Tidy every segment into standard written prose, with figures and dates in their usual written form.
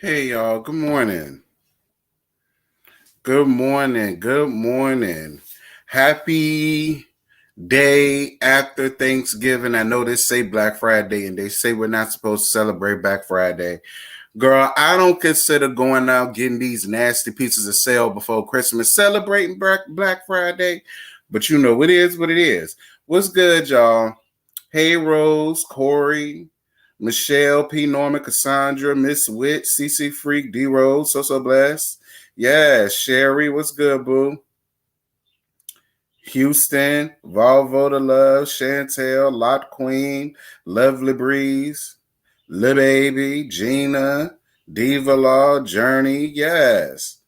Hey y'all, good morning. Good morning. Good morning. Happy day after Thanksgiving. I know they say Black Friday and they say we're not supposed to celebrate Black Friday. Girl, I don't consider going out getting these nasty pieces of sale before Christmas celebrating Black Friday, but you know it is what it is. What's good, y'all? Hey Rose, Corey, Michelle, P. Norman, Cassandra, Miss Witt, CC Freak, D Rose, So Blessed. Yeah, Sherry, what's good, boo? Houston, Volvo to Love, Chantel, Lot Queen, Lovely Breeze, Lil Baby, Gina, Diva Law, Journey, yes.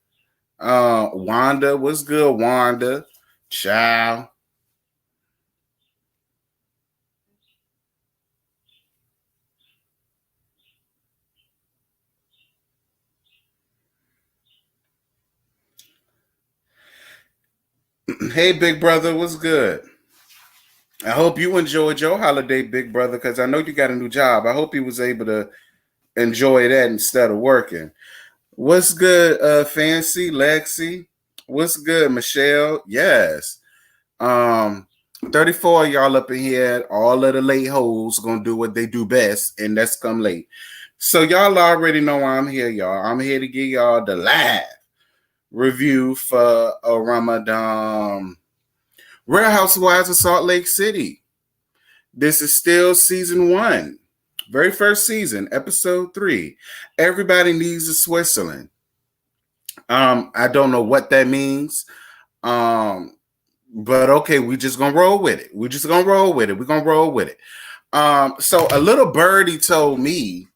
Wanda, what's good, Wanda? Ciao. Hey, big brother, what's good? I hope you enjoyed your holiday, big brother, because I know you got a new job. I hope you was able to enjoy that instead of working. What's good, Fancy, Lexi? What's good, Michelle? Yes. Um, 34 y'all up in here. All of the late hoes gonna do what they do best, and that's come late. So y'all already know why I'm here, y'all. I'm here to give y'all the live review for a Ramadan. Real Housewives of Salt Lake City. This is still season one, very first season, episode 3. Everybody needs a Switzerland. I don't know what that means. Um, but okay, we just gonna roll with it. We just gonna roll with it. We're gonna roll with it. So a little birdie told me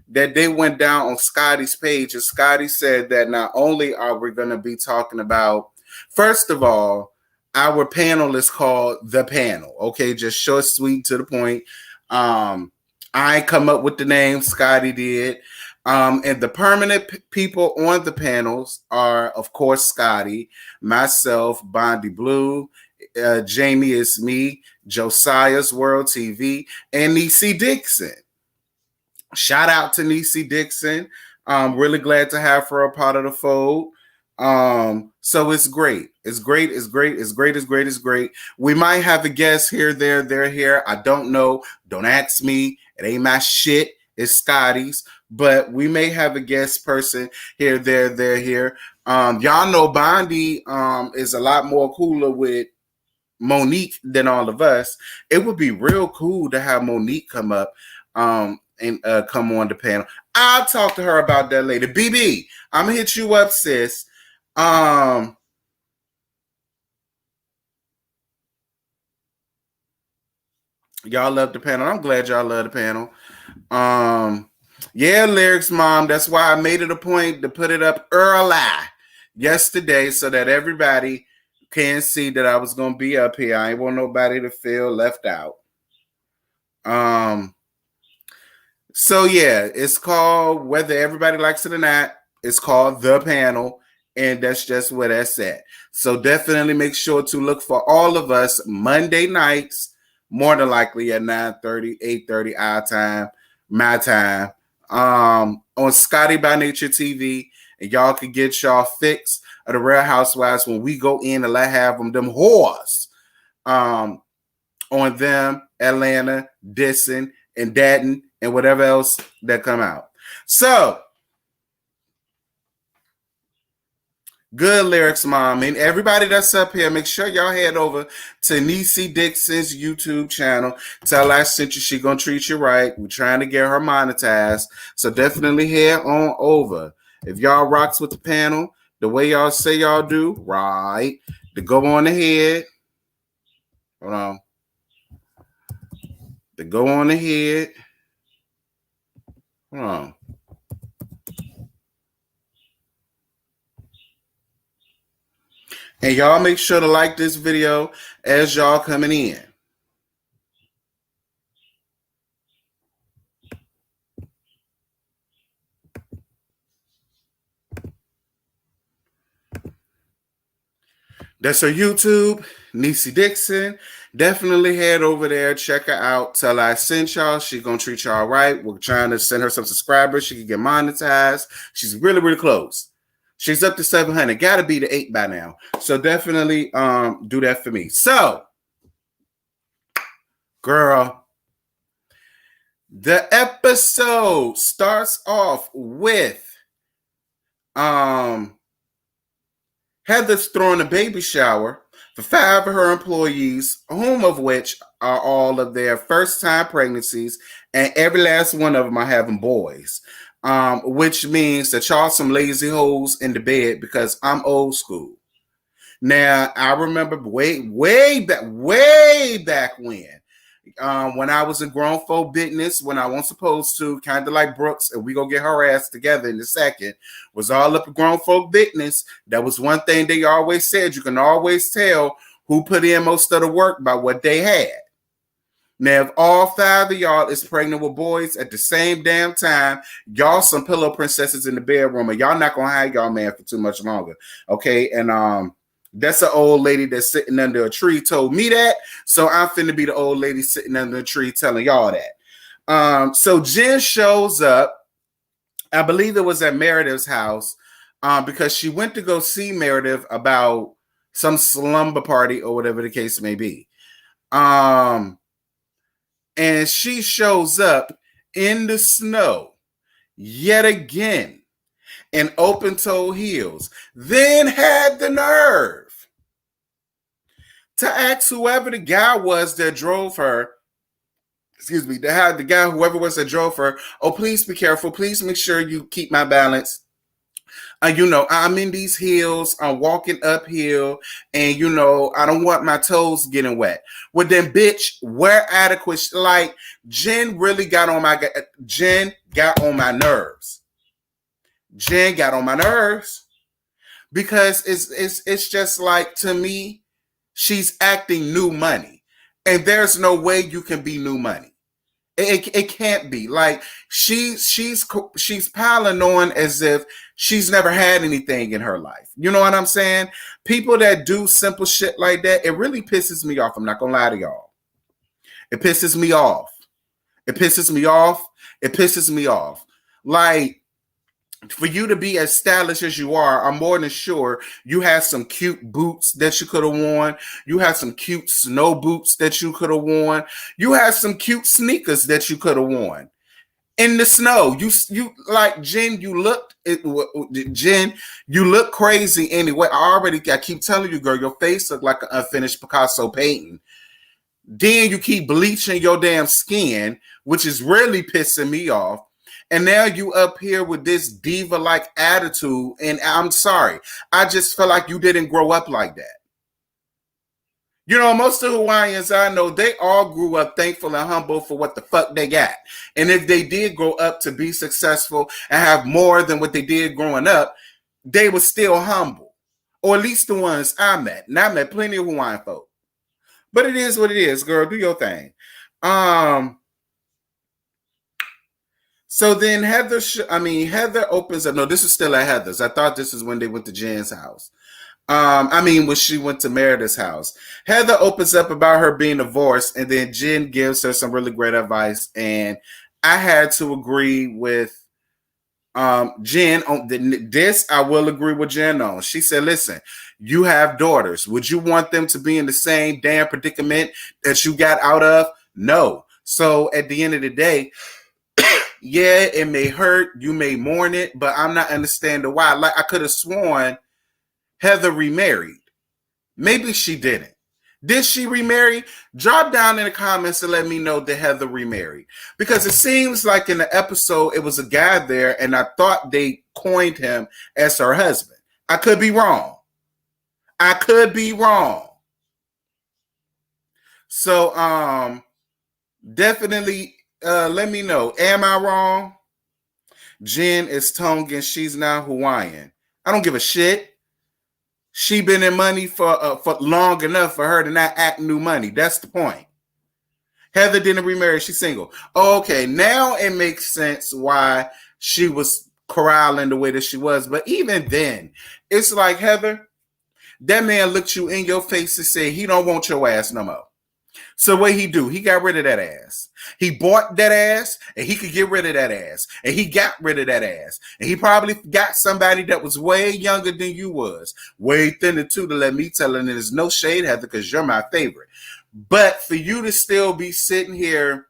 that they went down on Scotty's page, and Scotty said that not only are we gonna be talking about, first of all, our panel is called The Panel. Okay, just short, sweet, to the point. I come up with the name, Scotty did. And the permanent people on the panels are, of course, Scotty, myself, Bondi Blue, Jamie is me, Josiah's World TV, and Niecy Dixon. Shout out to Niecy Dixon. I'm really glad to have her a part of the fold. So it's great. It's great. It's great. It's great. It's great. It's great. We might have a guest here, there, there, here. I don't know. Don't ask me. It ain't my shit. It's Scotty's. But we may have a guest person here, there, there, here. Y'all know Bondi is a lot more cooler with Monique than all of us. It would be real cool to have Monique come up and come on the panel. I'll talk to her about that later. BB, I'm gonna hit you up, sis. Um, y'all love the panel. I'm glad y'all love the panel. Um, yeah, lyrics, mom. That's why I made it a point to put it up early yesterday so that everybody can see that I was gonna be up here. I ain't want nobody to feel left out. Um, So yeah, it's called, whether everybody likes it or not, it's called The Panel, and that's just where that's at. So definitely make sure to look for all of us Monday nights, more than likely at 9:30, 8:30 our time, my time, on Scotty by Nature TV, and y'all can get y'all fix of the Real Housewives when we go in and let have them whores. Um, on them, Atlanta, Dissing, and Dadden, and whatever else that come out. So, good lyrics, mom. And everybody that's up here, make sure y'all head over to Niecy Dixon's YouTube channel. Tell her I sent you. She gonna treat you right. We're trying to get her monetized. So definitely head on over. If y'all rocks with the panel, the way y'all say y'all do, right, to go on ahead. Hold on. To go on ahead. Hold on. And y'all make sure to like this video as y'all coming in. That's our YouTube, Niecy Dixon. Definitely head over there, check her out. Tell her I sent y'all. She's gonna treat y'all right. We're trying to send her some subscribers. She can get monetized. She's really, really close. She's up to 700. Gotta be to 8 by now. So definitely do that for me. So, girl, the episode starts off with Heather's throwing a baby shower for 5 of her employees, whom of which are all of their first-time pregnancies, and every last one of them are having boys, which means that y'all some lazy hoes in the bed because I'm old school. Now, I remember way back when I was in grown folk business, when I wasn't supposed to, kind of like Brooks, and we go get her ass together in a second, was all up in grown folk business. That was one thing they always said. You can always tell who put in most of the work by what they had. Now, if all 5 of y'all is pregnant with boys at the same damn time, y'all some pillow princesses in the bedroom, and y'all not gonna hide y'all man for too much longer. Okay, and that's an old lady that's sitting under a tree told me that. So I'm finna be the old lady sitting under a tree telling y'all that. So Jen shows up. I believe it was at Meredith's house because she went to go see Meredith about some slumber party or whatever the case may be. And she shows up in the snow yet again in open-toed heels. Then had the nerve to ask whoever the guy was that drove her, to have the guy, whoever was that drove her, oh, please be careful. Please make sure you keep my balance. I'm in these heels. I'm walking uphill, and, I don't want my toes getting wet. Well, then, bitch, wear adequate. Like, Jen got on my nerves. Jen got on my nerves because it's just like, to me, she's acting new money, and there's no way you can be new money. It can't be. Like, she's piling on as if she's never had anything in her life. You know what I'm saying? People that do simple shit like that, it really pisses me off. I'm not gonna lie to y'all. It pisses me off. It pisses me off. It pisses me off. Like, for you to be as stylish as you are, I'm more than sure you have some cute boots that you could have worn. You have some cute snow boots that you could have worn. You have some cute sneakers that you could have worn in the snow. You like, Jen, you look crazy anyway. I keep telling you, girl, your face looked like an unfinished Picasso painting. Then you keep bleaching your damn skin, which is really pissing me off. And now you up here with this diva-like attitude, and I'm sorry. I just feel like you didn't grow up like that. Most of the Hawaiians I know, they all grew up thankful and humble for what the fuck they got. And if they did grow up to be successful and have more than what they did growing up, they were still humble. Or at least the ones I met. And I met plenty of Hawaiian folk. But it is what it is, girl. Do your thing. So then Heather opens up. No, this is still at Heather's. I thought this is when they went to Jen's house. When she went to Meredith's house. Heather opens up about her being divorced, and then Jen gives her some really great advice. And I had to agree with Jen on this. I will agree with Jen on. She said, listen, you have daughters. Would you want them to be in the same damn predicament that you got out of? No. So at the end of the day, yeah, it may hurt. You may mourn it, but I'm not understanding why. Like, I could have sworn Heather remarried. Maybe she didn't. Did she remarry? Drop down in the comments and let me know that Heather remarried. Because it seems like in the episode, it was a guy there, and I thought they coined him as her husband. I could be wrong. So, definitely let me know. Am I wrong? Jen is Tongan. She's now Hawaiian. I don't give a shit. She been in money for long enough for her to not act new money. That's the point. Heather didn't remarry. She's single. Okay, now it makes sense why she was corralling the way that she was. But even then, it's like, Heather, that man looked you in your face and said he don't want your ass no more. So what he do? He got rid of that ass. He bought that ass, and he could get rid of that ass. And he got rid of that ass. And he probably got somebody that was way younger than you was. Way thinner too, to let me tell it. And there's no shade, Heather, because you're my favorite. But for you to still be sitting here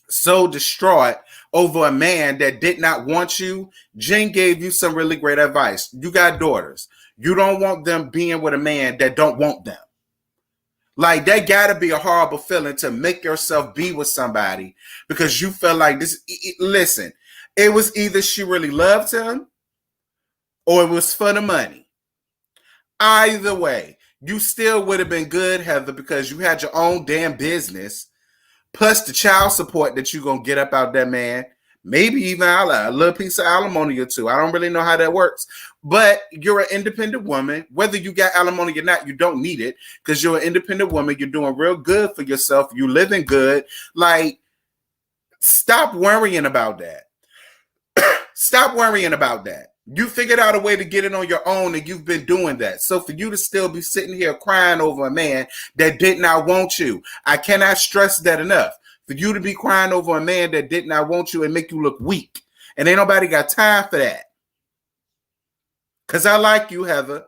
so distraught over a man that did not want you, Jen gave you some really great advice. You got daughters. You don't want them being with a man that don't want them. Like, that gotta be a horrible feeling to make yourself be with somebody because you felt like this. Listen, it was either she really loved him or it was for the money. Either way, you still would have been good, Heather, because you had your own damn business, plus the child support that you're gonna get up out that man. Maybe even a little piece of alimony or two. I don't really know how that works. But you're an independent woman. Whether you got alimony or not, you don't need it because you're an independent woman. You're doing real good for yourself. You living good. Like, stop worrying about that. Stop worrying about that. You figured out a way to get it on your own, and you've been doing that. So for you to still be sitting here crying over a man that did not want you, I cannot stress that enough. For you to be crying over a man that did not want you and make you look weak. And ain't nobody got time for that. Because I like you, Heather.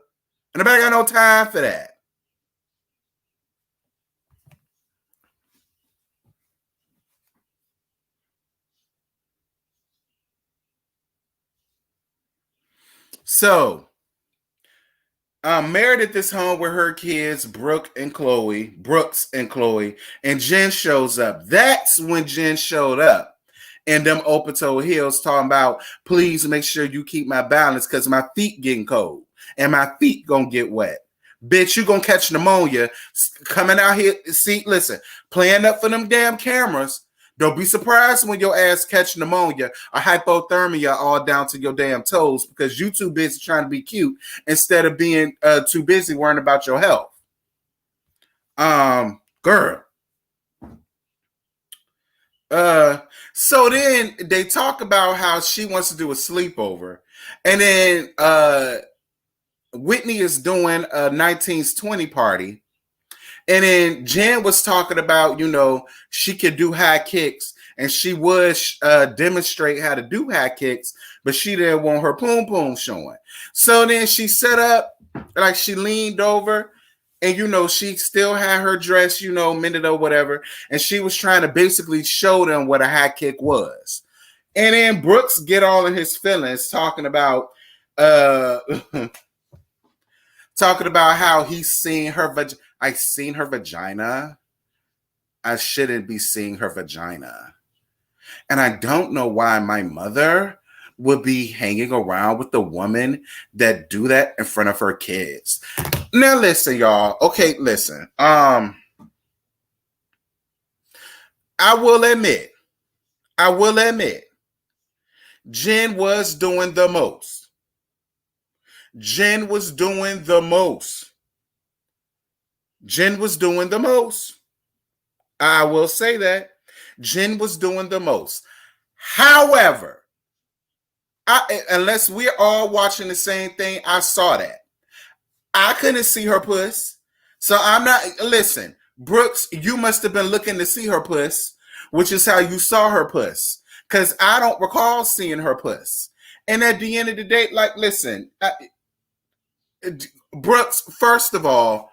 And nobody got no time for that. So, I'm married at this home with her kids, Brooks and Chloe, and Jen shows up. That's when Jen showed up. And them open-toe heels talking about, please make sure you keep my balance because my feet getting cold and my feet gonna get wet. Bitch, you gonna catch pneumonia coming out here. See, listen, playing up for them damn cameras. Don't be surprised when your ass catch pneumonia or hypothermia all down to your damn toes because you too busy trying to be cute instead of being too busy worrying about your health. Girl. So then they talk about how she wants to do a sleepover. And then Whitney is doing a 1920 party. And then Jen was talking about, she could do high kicks and she would demonstrate how to do high kicks, but she didn't want her poom poom showing. So then she set up, like she leaned over and, she still had her dress, mended or whatever. And she was trying to basically show them what a high kick was. And then Brooks get all in his feelings talking about, how he's seen her vagina. I seen her vagina. I shouldn't be seeing her vagina. And I don't know why my mother would be hanging around with the woman that do that in front of her kids. Now listen, y'all. Okay, listen. I will admit, Jen was doing the most. Jen was doing the most. I will say that. Jen was doing the most. However, unless we're all watching the same thing, I saw that. I couldn't see her puss. So I'm not, listen, Brooks, you must have been looking to see her puss, which is how you saw her puss. Because I don't recall seeing her puss. And at the end of the day, like, listen, Brooks, first of all,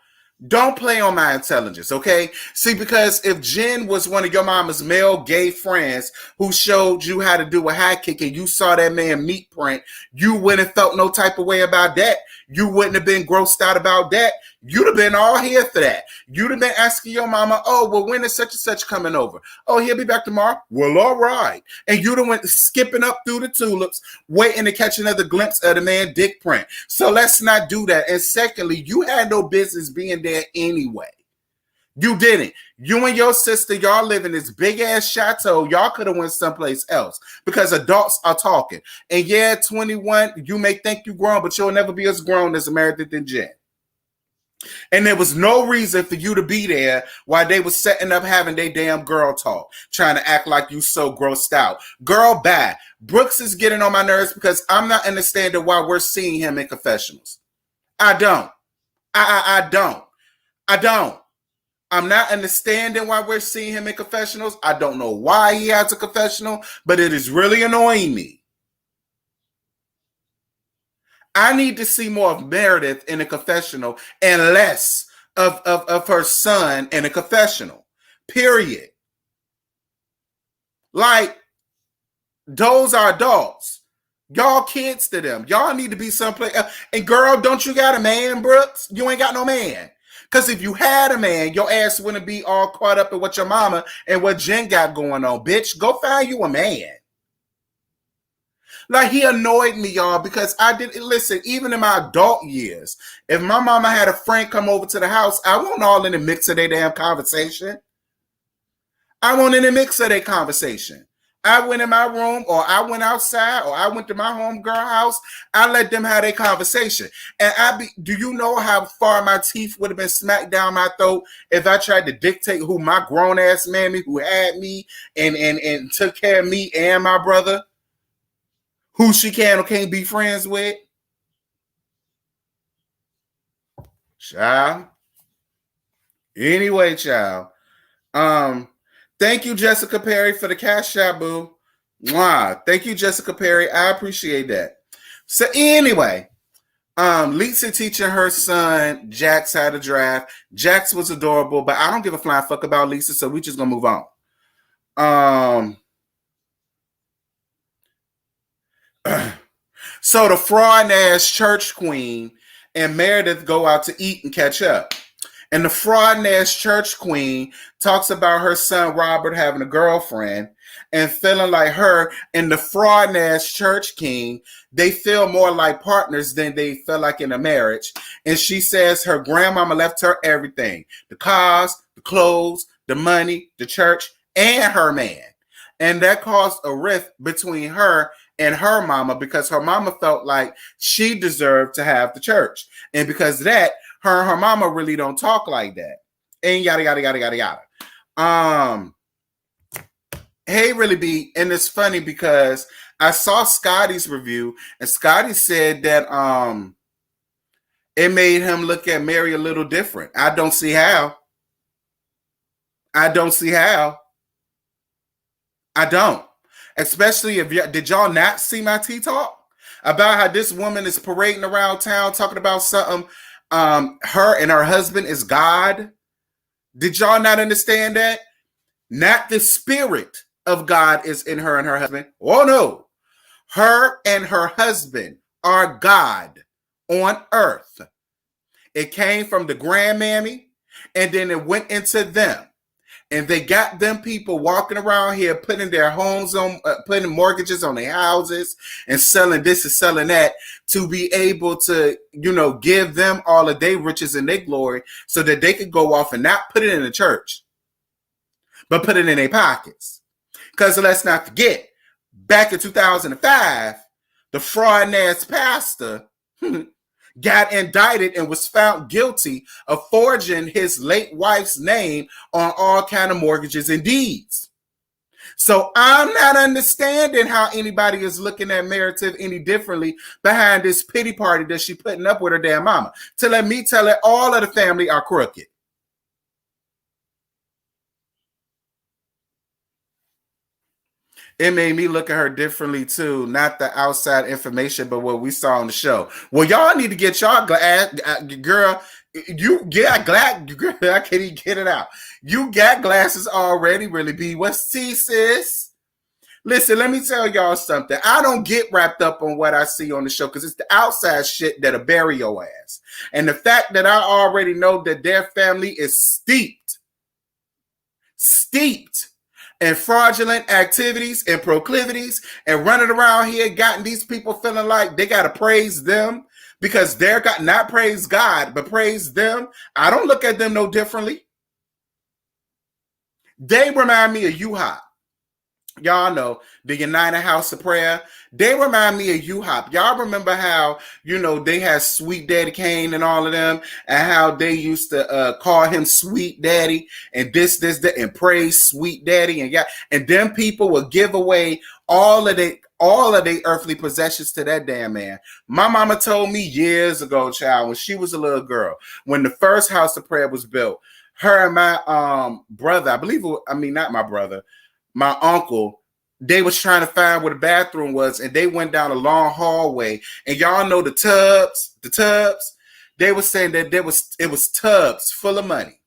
don't play on my intelligence, okay? See, because if Jen was one of your mama's male gay friends who showed you how to do a high kick and you saw that man meat print, you wouldn't have felt no type of way about that. You wouldn't have been grossed out about that. You'd have been all here for that. You'd have been asking your mama, oh, well, when is such and such coming over? Oh, he'll be back tomorrow. Well, all right. And you'd have went skipping up through the tulips, waiting to catch another glimpse of the man dick print. So let's not do that. And secondly, you had no business being there anyway. You didn't. You and your sister, y'all live in this big ass chateau. Y'all could have went someplace else because adults are talking. And yeah, 21, you may think you grown, but you'll never be as grown as Meredith and Jen. And there was no reason for you to be there while they were setting up having their damn girl talk, trying to act like you so grossed out. Girl, bad. Brooks is getting on my nerves because I'm not understanding why we're seeing him in confessionals. I don't. I don't. I'm not understanding why we're seeing him in confessionals. I don't know why he has a confessional, but it is really annoying me. I need to see more of Meredith in a confessional and less of her son in a confessional. Period. Like, those are adults. Y'all kids to them. Y'all need to be someplace else. And girl, don't you got a man, Brooks? You ain't got no man. Because if you had a man, your ass wouldn't be all caught up in what your mama and what Jen got going on. Bitch, go find you a man. Like, he annoyed me, y'all, because I didn't listen. Even in my adult years, if my mama had a friend come over to the house, I wasn't all in the mix of their damn conversation. I wasn't in the mix of their conversation. I went in my room, or I went outside, or I went to my homegirl house. I let them have their conversation. And do you know how far my teeth would have been smacked down my throat if I tried to dictate who my grown ass mammy who had me and took care of me and my brother, who she can or can't be friends with? Child. Anyway, child. Thank you, Jessica Perry, for the cash out, boo. Mwah. Thank you, Jessica Perry. I appreciate that. So anyway, Lisa teaching her son Jax how to drive. Jax was adorable, but I don't give a flying fuck about Lisa, so we just gonna move on. So the fraud ass church queen and Meredith go out to eat and catch up. And the fraud ass church queen talks about her son Robert having a girlfriend and feeling like her, and the fraud ass church king, they feel more like partners than they feel like in a marriage. And she says her grandmama left her everything: the cars, the clothes, the money, the church, and her man. And that caused a rift between her and her mama, because her mama felt like she deserved to have the church. And because of that, her and her mama really don't talk like that. And yada, yada, yada, yada, yada. Hey, really be, and it's funny because I saw Scotty's review, and Scotty said that it made him look at Mary a little different. I don't see how. I don't. Especially if did y'all not see my tea talk about how this woman is parading around town talking about something? Her and her husband is God. Did y'all not understand that? Not the spirit of God is in her and her husband. Oh no. Her and her husband are God on earth. It came from the grandmammy, and then it went into them. And they got them people walking around here putting their homes on, putting mortgages on their houses and selling this and selling that to be able to, give them all of their riches and their glory so that they could go off and not put it in the church, but put it in their pockets. Because let's not forget, back in 2005, the fraud-ass pastor got indicted and was found guilty of forging his late wife's name on all kind of mortgages and deeds. So I'm not understanding how anybody is looking at Meredith any differently behind this pity party that she putting up with her damn mama. To let me tell it, all of the family are crooked. It made me look at her differently too. Not the outside information, but what we saw on the show. Well, y'all need to get y'all girl. You get glass. I can't even get it out. You got glasses already, really be. What's tea, sis? Listen, let me tell y'all something. I don't get wrapped up on what I see on the show because it's the outside shit that'll bury your ass. And the fact that I already know that their family is steeped and fraudulent activities and proclivities and running around here, gotten these people feeling like they got to praise them because they're got not praise God, but praise them. I don't look at them no differently. They remind me of U-Hop. Y'all know the United House of Prayer. They remind me of U-Hop. Y'all remember how, they had Sweet Daddy Kane and all of them, and how they used to call him Sweet Daddy and this, that, and praise Sweet Daddy, and them people would give away all of their earthly possessions to that damn man. My mama told me years ago, child, when she was a little girl, when the first House of Prayer was built, her and my brother, I believe not my brother, my uncle, they was trying to find where the bathroom was, and they went down a long hallway. And y'all know the tubs. They were saying that it was tubs full of money.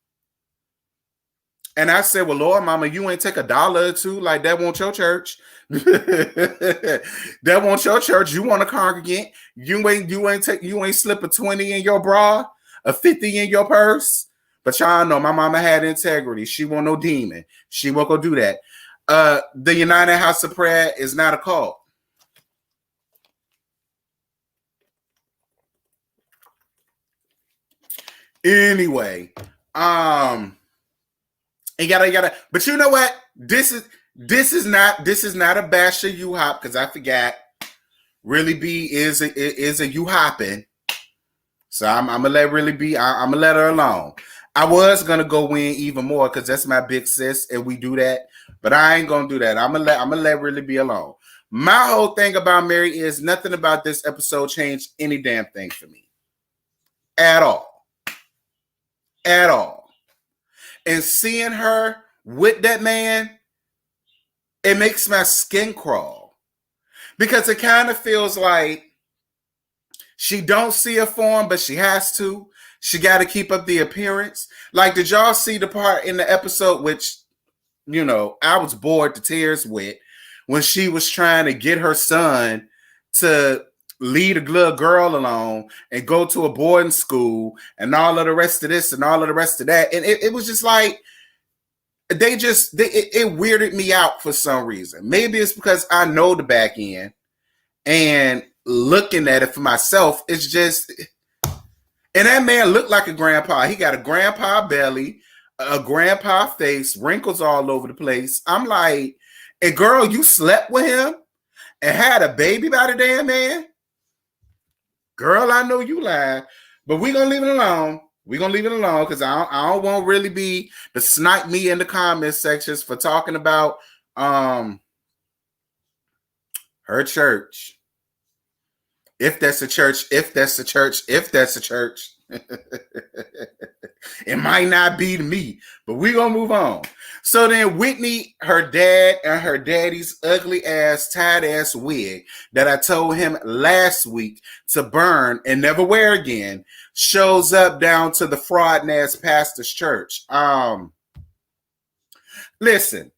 And I said, well, Lord, mama, you ain't take $1 or $2 like that won't your church. That won't your church. You want to congregate. You ain't slip a 20 in your bra, a 50 in your purse. But y'all know my mama had integrity. She won't no demon. She won't go do that. The United House of Prayer is not a cult. Anyway, and yada. But you know what? This is not a bash of you hop, because I forgot. Really B is a you hopping. So I'm gonna let Really B. I'm gonna let her alone. I was gonna go in even more because that's my big sis, and we do that. But I ain't gonna do that. I'm gonna let Really B alone. My whole thing about Mary is nothing about this episode changed any damn thing for me. At all. At all. And seeing her with that man, it makes my skin crawl. Because it kind of feels like she don't see a form, but she has to. She got to keep up the appearance. Like, did y'all see the part in the episode, which, you know, I was bored to tears with, when she was trying to get her son to leave a little girl alone and go to a boarding school and all of the rest of this and all of the rest of that. And it was just like, it weirded me out for some reason. Maybe it's because I know the back end, and looking at it for myself, it's just, and that man looked like a grandpa. He got a grandpa belly, a grandpa face, wrinkles all over the place. I'm like, and girl, you slept with him and had a baby by the damn man? Girl, I know you lied, but we're going to leave it alone. We're going to leave it alone because I don't want Really be to snipe me in the comment sections for talking about her church. If that's a church. It might not be to me, but we're going to move on. So then Whitney, her dad, and her daddy's ugly ass, tied ass wig that I told him last week to burn and never wear again, shows up down to the fraud ass pastor's church. Listen,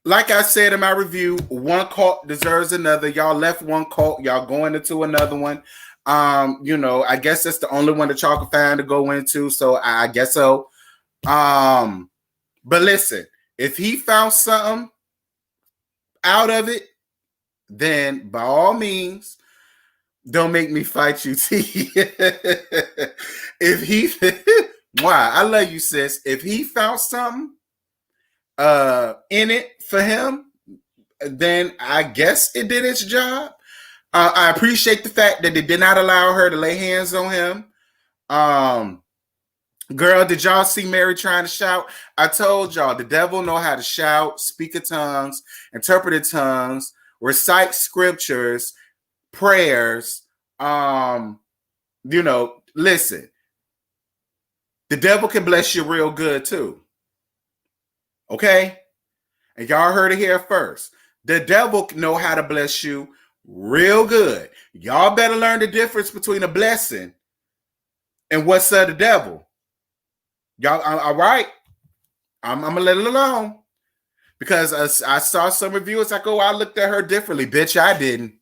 like I said in my review, one cult deserves another. Y'all left one cult, y'all going into another one. You know, I guess that's the only one that y'all can find to go into, so I guess so. But listen, if he found something out of it, then by all means, don't make me fight you, T. If he, why? I love you, sis. If he found something in it for him, then I guess it did its job. I appreciate the fact that they did not allow her to lay hands on him. Girl, did y'all see Mary trying to shout? I told y'all the devil know how to shout, speak in tongues, interpret tongues, recite scriptures, prayers. You know, listen, the devil can bless you real good too. Okay? And y'all heard it here first. The devil know how to bless you real good. Y'all better learn the difference between a blessing and what's of the devil. Y'all, all right? I'm going to let it alone. Because I saw some reviewers like, oh, I looked at her differently. Bitch, I didn't.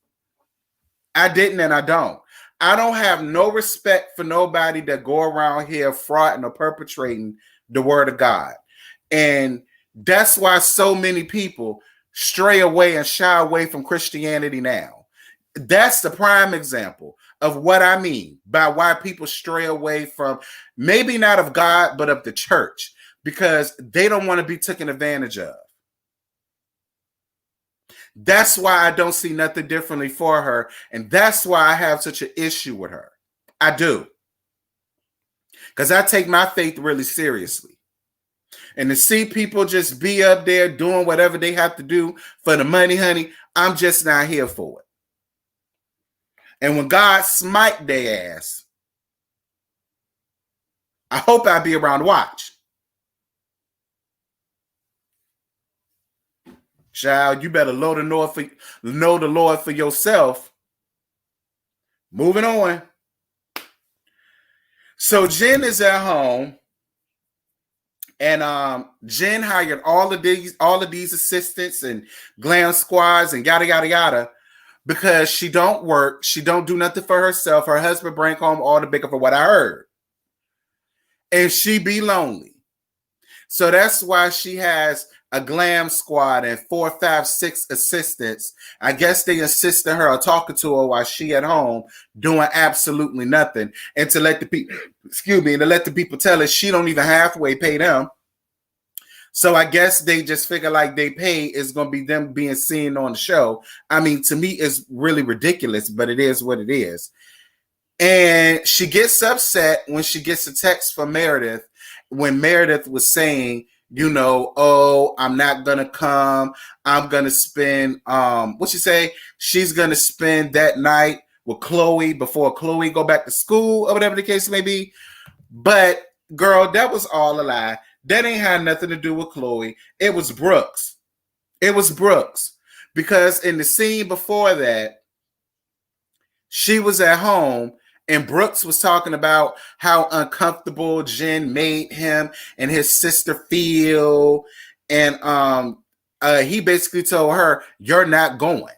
I didn't and I don't. I don't have no respect for nobody that go around here frauding or perpetrating the word of God. And that's why so many people stray away and shy away from Christianity now. That's the prime example of what I mean by why people stray away from, maybe not of God, but of the church, because they don't want to be taken advantage of. That's why I don't see nothing differently for her. And that's why I have such an issue with her. I do. Because I take my faith really seriously. And to see people just be up there doing whatever they have to do for the money, honey, I'm just not here for it. And when God smite their ass, I hope I'll be around to watch. Child, you better know the Lord for yourself. Moving on. So Jen is at home, and Jen hired all of these assistants and glam squads and yada yada yada because she don't work, she don't do nothing for herself. Her husband bring home all the bacon, for what I heard, and she be lonely. So that's why she has a glam squad and 4, 5, 6 assistants. I guess they assisting her or talking to her while she at home doing absolutely nothing. And to let the people, to let the people tell her she don't even halfway pay them. So I guess they just figure like they pay is going to be them being seen on the show. I mean, to me, it's really ridiculous, but it is what it is. And she gets upset when she gets a text from Meredith, when Meredith was saying, you know, oh, I'm not going to come. I'm going to spend, what she say? She's going to spend that night with Chloe before Chloe go back to school or whatever the case may be. But girl, that was all a lie. That ain't had nothing to do with Chloe. It was Brooks. It was Brooks. Because in the scene before that, she was at home and Brooks was talking about how uncomfortable Jen made him and his sister feel. And he basically told her, you're not going.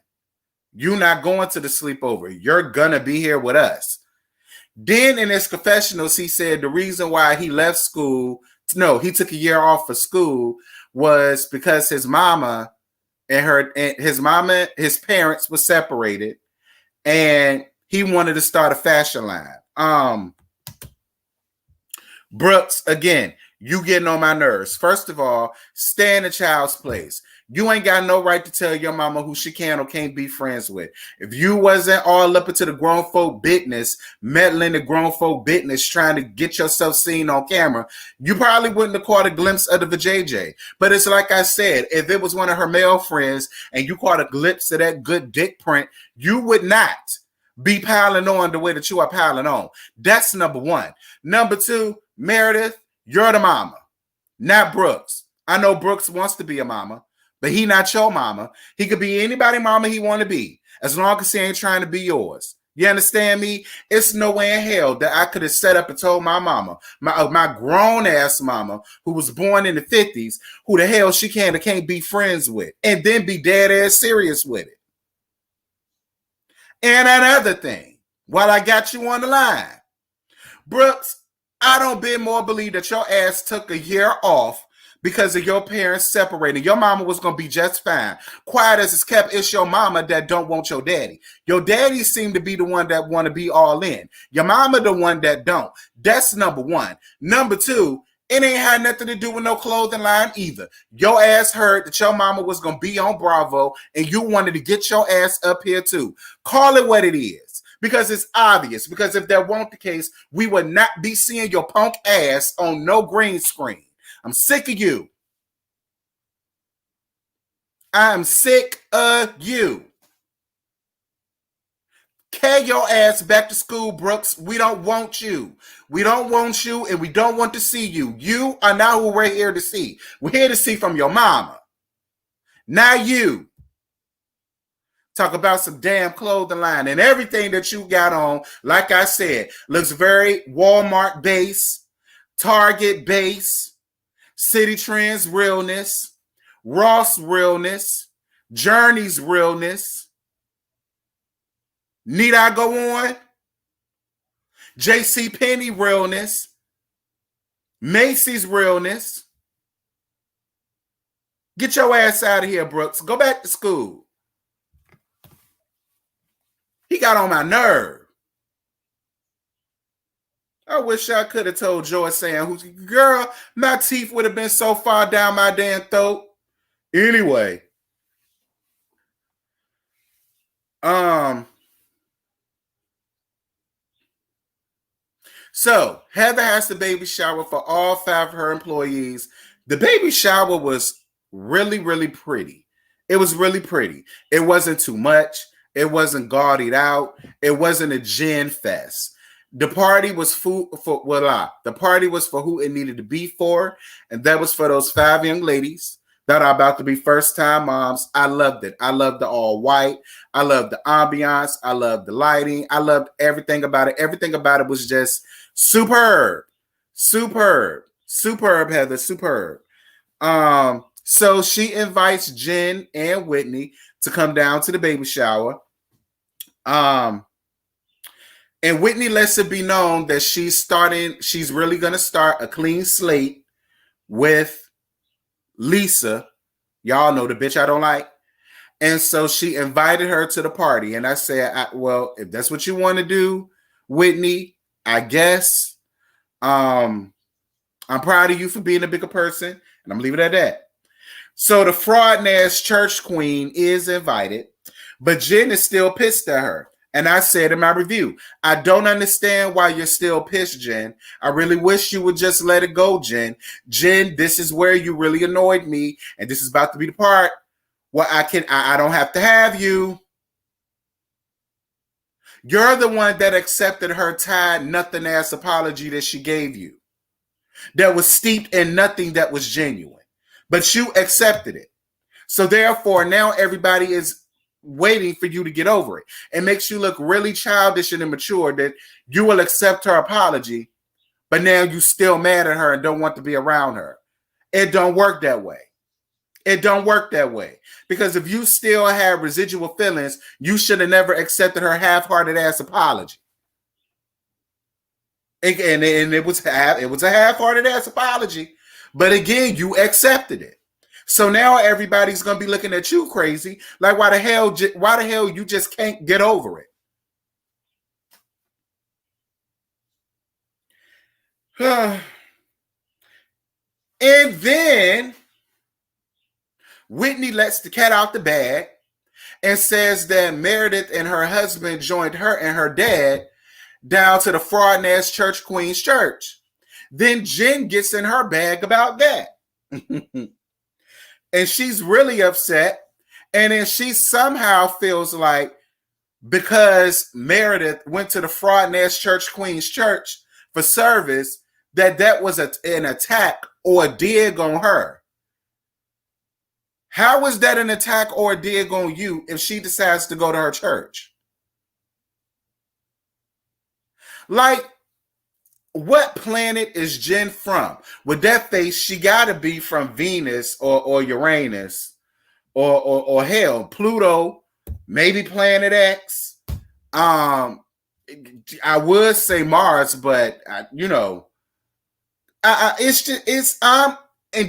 You're not going to the sleepover. You're going to be here with us. Then in his confessionals, he said the reason why he left school, no, he took a year off for school, was because his mama and his parents were separated, and he wanted to start a fashion line. Brooks, again, you getting on my nerves. First of all, stay in the child's place. You ain't got no right to tell your mama who she can or can't be friends with. If you wasn't all up into the grown folk business, meddling the grown folk business, trying to get yourself seen on camera, you probably wouldn't have caught a glimpse of the JJ. But it's like I said, if it was one of her male friends and you caught a glimpse of that good dick print, you would not be piling on the way that you are piling on. That's number one. Number two, Meredith, you're the mama, not Brooks. I know Brooks wants to be a mama, but he not your mama. He could be anybody mama he want to be, as long as he ain't trying to be yours. You understand me? It's no way in hell that I could have set up and told my mama, my grown-ass mama, who was born in the 50s, who the hell she can or can't be friends with, and then be dead-ass serious with it. And another thing, while I got you on the line, Brooks, I don't bit more believe that your ass took a year off because of your parents separating. Your mama was going to be just fine. Quiet as it's kept, it's your mama that don't want your daddy. Your daddy seemed to be the one that want to be all in. Your mama the one that don't. That's number one. Number two, it ain't had nothing to do with no clothing line either. Your ass heard that your mama was going to be on Bravo and you wanted to get your ass up here too. Call it what it is. Because it's obvious. Because if that weren't the case, we would not be seeing your punk ass on no green screen. I'm sick of you. I'm sick of you. Carry your ass back to school, Brooks. We don't want you. We don't want you, and we don't want to see you. You are not who we're here to see. We're here to see from your mama. Not you. Talk about some damn clothing line, and everything that you got on, like I said, looks very Walmart base, Target base, City Trends realness, Ross realness, Journey's realness. Need I go on? JC Penney realness, Macy's realness. Get your ass out of here, Brooks. Go back to school. He got on my nerve. I wish I could have told Joy saying, girl, my teeth would have been so far down my damn throat. Anyway. So Heather has the baby shower for all 5 of her employees. The baby shower was really, really pretty. It was really pretty. It wasn't too much. It wasn't gaudied out. It wasn't a gin fest. The party was the party was for who it needed to be for, and that was for those 5 young ladies. that are about to be first-time moms. I loved it. I loved the all white. I loved the ambiance. I loved the lighting. I loved everything about it. Everything about it was just superb. Superb. Superb, Heather. Superb. So she invites Jen and Whitney to come down to the baby shower. And Whitney lets it be known that she's really going to start a clean slate with Lisa. Y'all know the bitch I don't like. And so she invited her to the party. And I said, well, if that's what you want to do, Whitney, I guess. I'm proud of you for being a bigger person. And I'm leaving it at that. So the fraud-ass church queen is invited. But Jen is still pissed at her. And I said in my review, I don't understand why you're still pissed, Jen. I really wish you would just let it go, Jen. Jen, this is where you really annoyed me. And this is about to be the part where I don't have to have you. You're the one that accepted her tired, nothing ass apology that she gave you. That was steeped in nothing that was genuine. But you accepted it. So therefore, now everybody is waiting for you to get over it. It makes you look really childish and immature that you will accept her apology, but now you still mad at her and don't want to be around her. It don't work that way. It don't work that way. Because if you still have residual feelings, you should have never accepted her half-hearted ass apology. And it was a half-hearted ass apology. But again, you accepted it. So now everybody's gonna be looking at you crazy. Like, why the hell you just can't get over it? And then Whitney lets the cat out the bag and says that Meredith and her husband joined her and her dad down to the fraud-ass church queen's church. Then Jen gets in her bag about that. And she's really upset. And then she somehow feels like because Meredith went to the fraud-ass church queen's church for service, that was an attack or a dig on her. How is that an attack or a dig on you if she decides to go to her church? Like, what planet is Jen from? With that face, she got to be from Venus or Uranus or hell, Pluto, maybe Planet X. I would say Mars, but and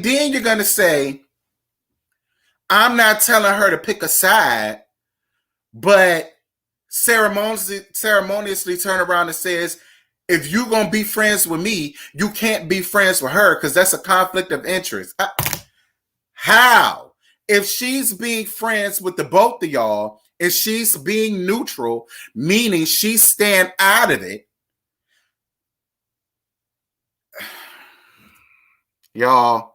then you're gonna say, I'm not telling her to pick a side, but ceremoniously turn around and says, if you're going to be friends with me, you can't be friends with her because that's a conflict of interest. How? If she's being friends with the both of y'all, if she's being neutral, meaning she's staying out of it, y'all,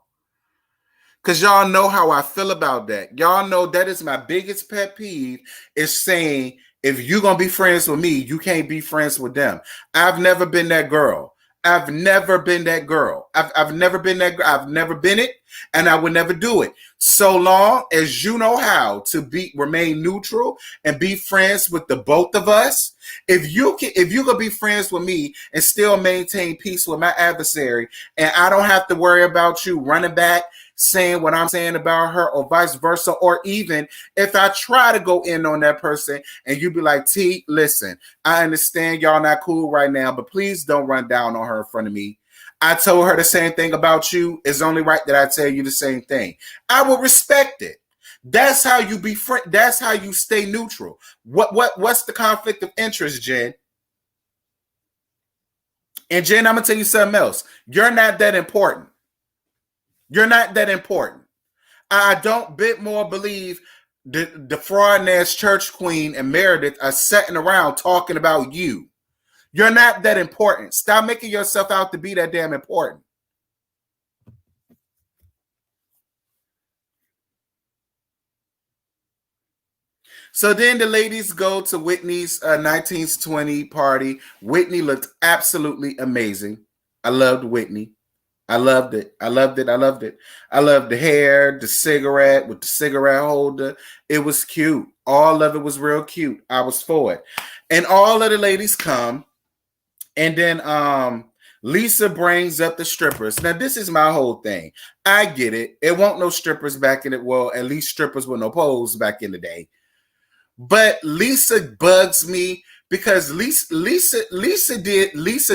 because y'all know how I feel about that. Y'all know that is my biggest pet peeve, is saying, if you're going to be friends with me, you can't be friends with them. I've never been that girl. I've never been that girl. I've never been that girl. I've never been it, and I would never do it. So long as you know how to remain neutral and be friends with the both of us. If you're gonna be friends with me and still maintain peace with my adversary, and I don't have to worry about you running back saying what I'm saying about her or vice versa, or even if I try to go in on that person and you be like, T, listen, I understand y'all not cool right now, but please don't run down on her in front of me. I told her the same thing about you. It's only right that I tell you the same thing. I will respect it. That's how you be friend. That's how you stay neutral. What's the conflict of interest, Jen? And Jen, I'm gonna tell you something else. You're not that important. You're not that important. I don't bit more believe the fraud-ass church queen and Meredith are sitting around talking about you. You're not that important. Stop making yourself out to be that damn important. So then the ladies go to Whitney's 1920 party. Whitney looked absolutely amazing. I loved Whitney. I loved it. I loved it. I loved it. I loved the hair, the cigarette with the cigarette holder. It was cute. All of it was real cute. I was for it. And all of the ladies come. And then Lisa brings up the strippers. Now, this is my whole thing. I get it. It won't no strippers back in it. Well, at least strippers with no poles back in the day. But Lisa bugs me because Lisa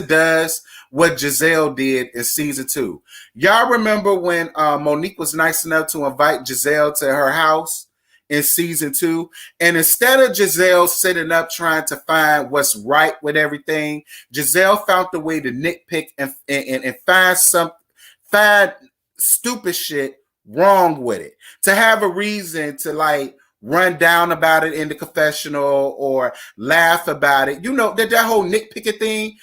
does what Giselle did in season 2. Y'all remember when Monique was nice enough to invite Giselle to her house in season 2, and instead of Giselle sitting up trying to find what's right with everything, Giselle found the way to nitpick and find stupid shit wrong with it, to have a reason to like run down about it in the confessional or laugh about it. You know, that whole nitpicking thing.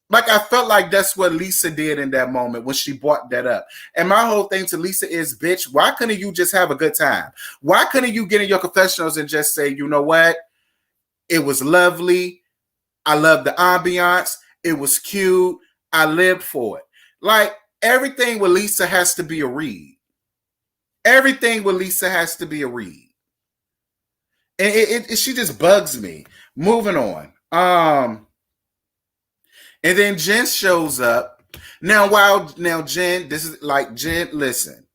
Like, I felt like that's what Lisa did in that moment when she brought that up. And my whole thing to Lisa is, bitch, why couldn't you just have a good time? Why couldn't you get in your confessionals and just say, you know what? It was lovely. I love the ambiance. It was cute. I lived for it. Like, everything with Lisa has to be a read. Everything with Lisa has to be a read. And she just bugs me. Moving on. And then Jen shows up. Now Jen, listen.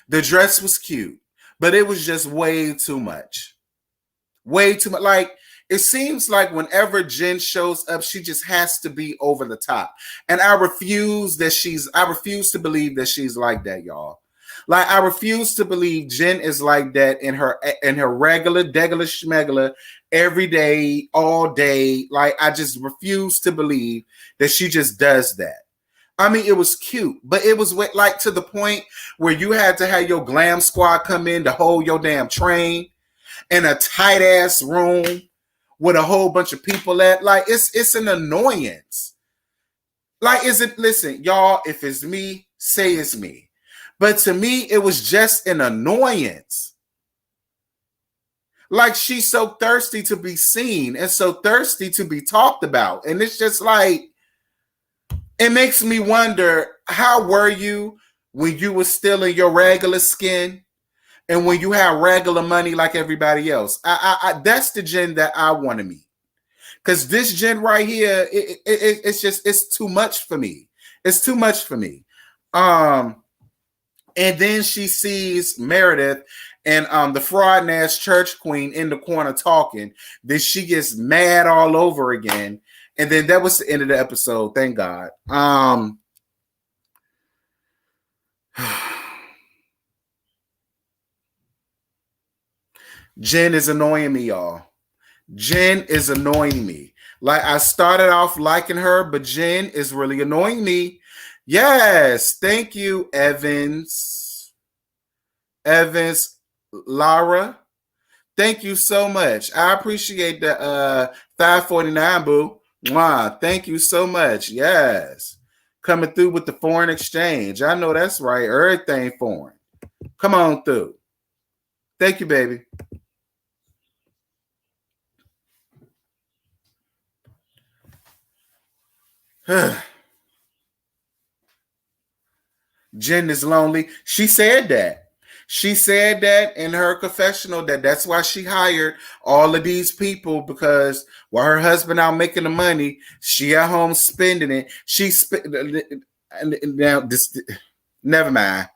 The dress was cute, but it was just way too much. Way too much. Like, it seems like whenever Jen shows up, she just has to be over the top. And I refuse to believe that she's like that, y'all. Like, I refuse to believe Jen is like that in her regular, degular, schmegular, every day, all day. Like, I just refuse to believe that she just does that. I mean, it was cute, but it was like to the point where you had to have your glam squad come in to hold your damn train in a tight ass room with a whole bunch of people at. Like, it's an annoyance. Like, listen, y'all, if it's me, say it's me. But to me, it was just an annoyance. Like, she's so thirsty to be seen and so thirsty to be talked about. And it's just like, it makes me wonder, how were you when you were still in your regular skin and when you had regular money like everybody else? That's the Jen that I want to meet. Because this Jen right here, it's too much for me. It's too much for me. And then she sees Meredith and the fraud ass church queen in the corner talking. Then she gets mad all over again. And then that was the end of the episode. Thank God. Jen is annoying me, y'all. Jen is annoying me. Like, I started off liking her, but Jen is really annoying me. Yes, thank you, Evans, Lara. Thank you so much. I appreciate the $5.49, boo. Mwah. Thank you so much. Yes, coming through with the foreign exchange. I know that's right. Everything foreign. Come on through. Thank you, baby. Jen is lonely. She said that. She said that in her confessional that's why she hired all of these people, because while her husband out making the money, she at home spending it. Now this. Never mind.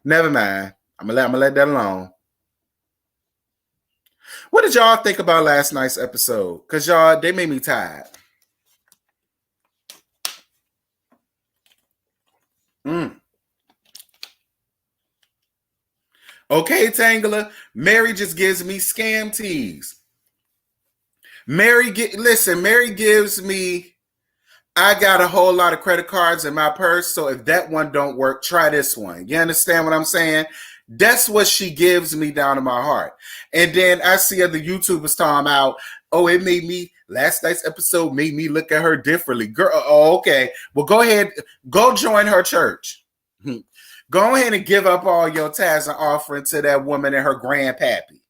Never mind. I'm gonna let that alone. What did y'all think about last night's episode? Cause y'all, they made me tired. Okay, Tangler. Mary just gives me scam teas. Mary gives me, I got a whole lot of credit cards in my purse, so if that one don't work, try this one. You understand what I'm saying? That's what she gives me down in my heart. And then I see other YouTubers talking about, oh, it made me, last night's episode made me look at her differently. Girl, oh, okay. Well, go ahead, go join her church. Go ahead and give up all your tithes and offering to that woman and her grandpappy.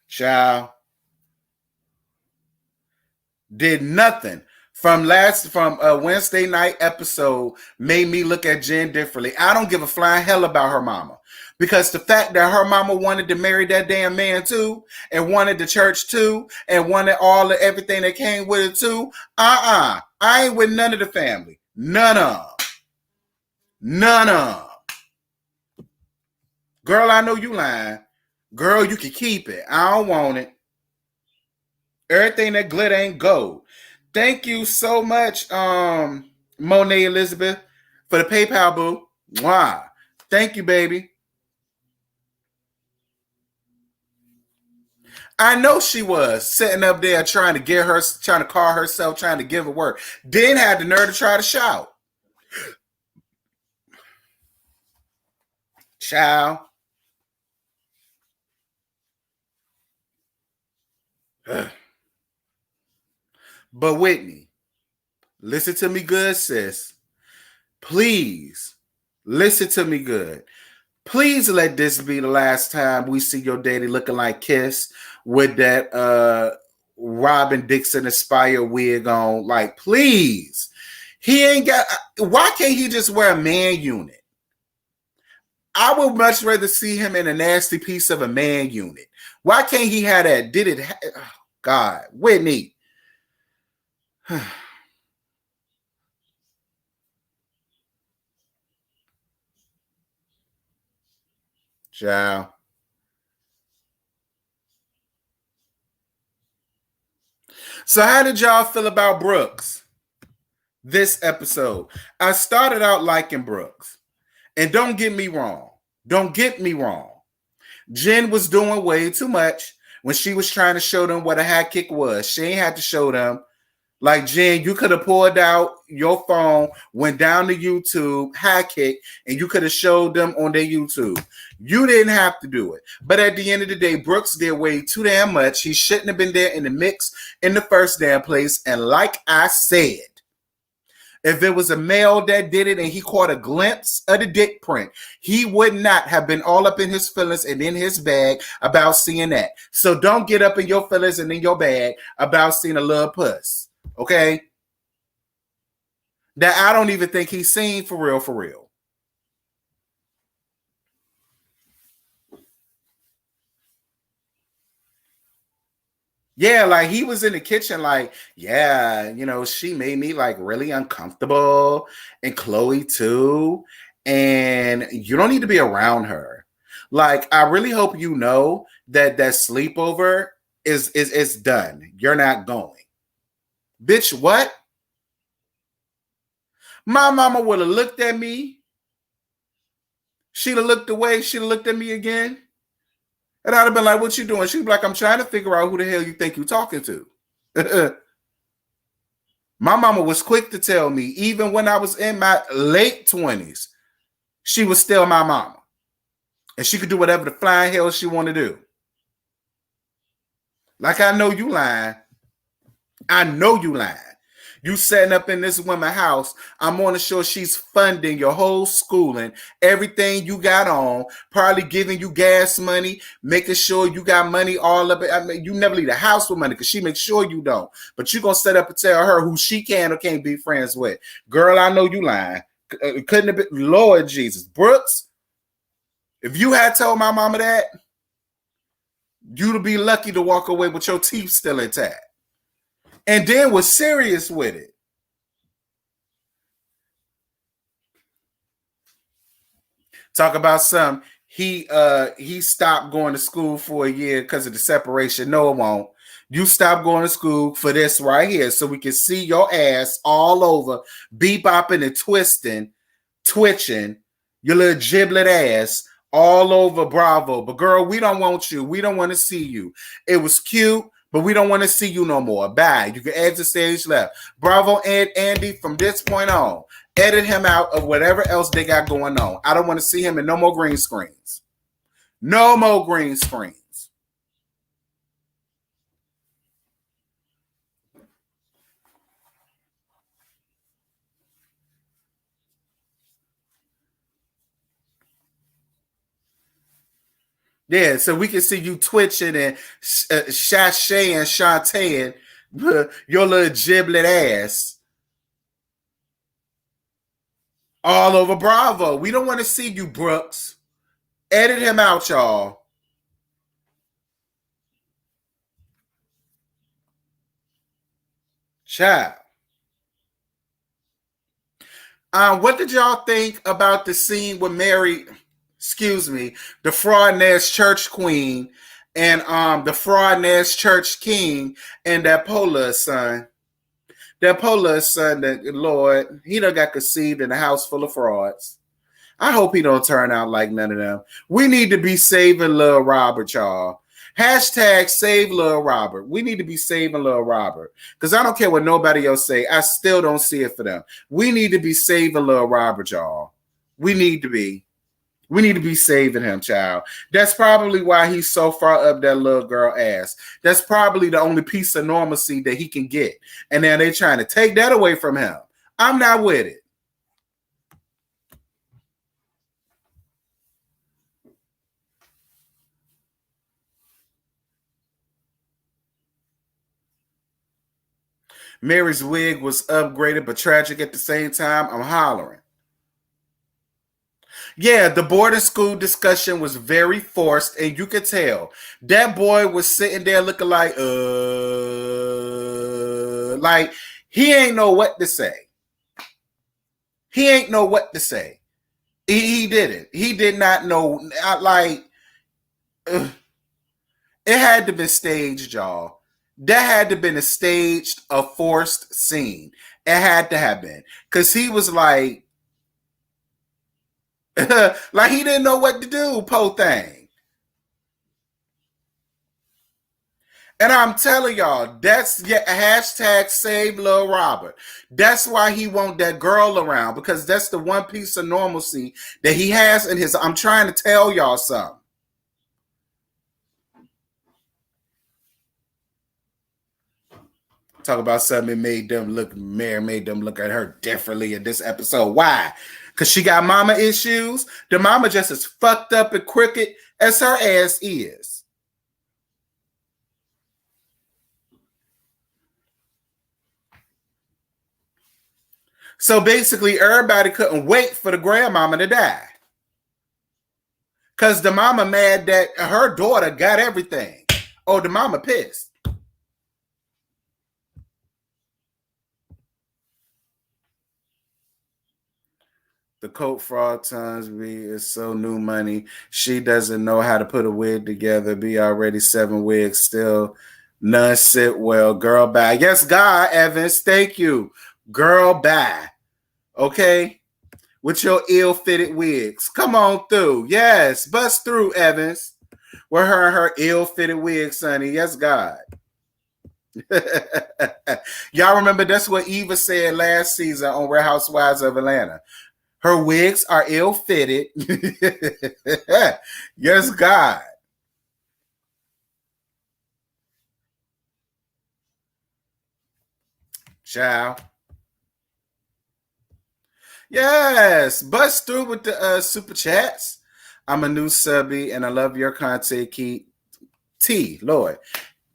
Child. Did nothing. From Wednesday night episode made me look at Jen differently. I don't give a flying hell about her mama. Because the fact that her mama wanted to marry that damn man too, and wanted the church too, and wanted all of everything that came with it too, I ain't with none of the family. None of. None of. Girl, I know you lying. Girl, you can keep it. I don't want it. Everything that glitter ain't gold. Thank you so much, Monet Elizabeth, for the PayPal, boo. Mwah. Thank you, baby. I know she was sitting up there trying to call herself, trying to give a word. Then had the nerve to try to shout. Child. But Whitney, listen to me good, sis. Please, listen to me good. Please let this be the last time we see your daddy looking like Kiss with that Robin Dixon Aspire wig on. Like, please. He ain't got... Why can't he just wear a man unit? I would much rather see him in a nasty piece of a man unit. Why can't he have that? Oh, God. Whitney. Child. So how did y'all feel about Brooks this episode? I started out liking Brooks. And don't get me wrong. Don't get me wrong. Jen was doing way too much when she was trying to show them what a high kick was. She ain't had to show them. Like, Jen, you could have pulled out your phone, went down to YouTube, high kick, and you could have showed them on their YouTube. You didn't have to do it. But at the end of the day, Brooks did way too damn much. He shouldn't have been there in the mix in the first damn place. And like I said, if it was a male that did it and he caught a glimpse of the dick print, he would not have been all up in his feelings and in his bag about seeing that. So don't get up in your feelings and in your bag about seeing a little puss. Okay? That I don't even think he's seen for real, for real. Yeah, like he was in the kitchen, like, yeah, you know, she made me like really uncomfortable, and Chloe too. And you don't need to be around her. Like, I really hope you know that that sleepover is done. You're not going. Bitch, what? My mama would have looked at me. She'd have looked away. She'd have looked at me again. And I'd have been like, what you doing? She'd be like, I'm trying to figure out who the hell you think you're talking to. My mama was quick to tell me, even when I was in my late 20s, she was still my mama. And she could do whatever the flying hell she wanted to do. Like, I know you lying. I know you lying. You setting up in this woman's house. I'm on the show. She's funding your whole schooling, everything you got on, probably giving you gas money, making sure you got money all up. I mean, you never leave the house with money because she makes sure you don't. But you're going to set up and tell her who she can or can't be friends with. Girl, I know you lying. Couldn't have been. Lord Jesus. Brooks, if you had told my mama that, you'd be lucky to walk away with your teeth still intact. And then was serious with it. Talk about some. He stopped going to school for a year because of the separation. No, it won't. You stop going to school for this right here, so we can see your ass all over, bebopping and twisting, twitching, your little giblet ass all over Bravo. But girl, we don't want you. We don't want to see you. It was cute, but we don't want to see you no more. Bye. You can exit stage left. Bravo and Andy, from this point on, edit him out of whatever else they got going on. I don't want to see him in no more green screens. No more green screens. Yeah, so we can see you twitching and sashay and shantaeing Your little giblet ass all over Bravo. We don't want to see you, Brooks. Edit him out, y'all. Child. What did y'all think about the scene with Mary, the fraud-ass church queen and the fraud-ass church king and that Polar son? That Polar son, that Lord, he done got conceived in a house full of frauds. I hope he don't turn out like none of them. We need to be saving Lil Robert, y'all. Hashtag save Lil Robert. We need to be saving Lil Robert. Because I don't care what nobody else say. I still don't see it for them. We need to be saving Lil Robert, y'all. We need to be. We need to be saving him, child. That's probably why he's so far up that little girl ass. That's probably the only piece of normalcy that he can get. And now they're trying to take that away from him. I'm not with it. Mary's wig was upgraded but tragic at the same time. I'm hollering. Yeah, the boarding school discussion was very forced, and you could tell that boy was sitting there looking like he ain't know what to say. He ain't know what to say. He didn't. He did not know. It had to be staged, y'all. That had to have been a forced scene. It had to have been. Because he was like he didn't know what to do, po thing. And I'm telling y'all, that's hashtag save Lil Robert. That's why he want that girl around, because that's the one piece of normalcy that he has in his. I'm trying to tell y'all something. Talk about something that made them look at her differently in this episode. Why? Because she got mama issues. The mama just as fucked up and crooked as her ass is. So basically, everybody couldn't wait for the grandmama to die. Because the mama mad that her daughter got everything. Oh, the mama pissed. The coat fraud times B is so new money. She doesn't know how to put a wig together. Be already 7 wigs. Still none sit well. Girl, bye. Yes, God, Evans. Thank you. Girl, bye. Okay? With your ill-fitted wigs. Come on through. Yes. Bust through, Evans. With her and her ill-fitted wigs, sonny. Yes, God. Y'all remember that's what Eva said last season on Real Housewives of Atlanta. Her wigs are ill-fitted. Yes, God. Child. Yes. Bust through with the super chats. I'm a new subby and I love your content. Lord.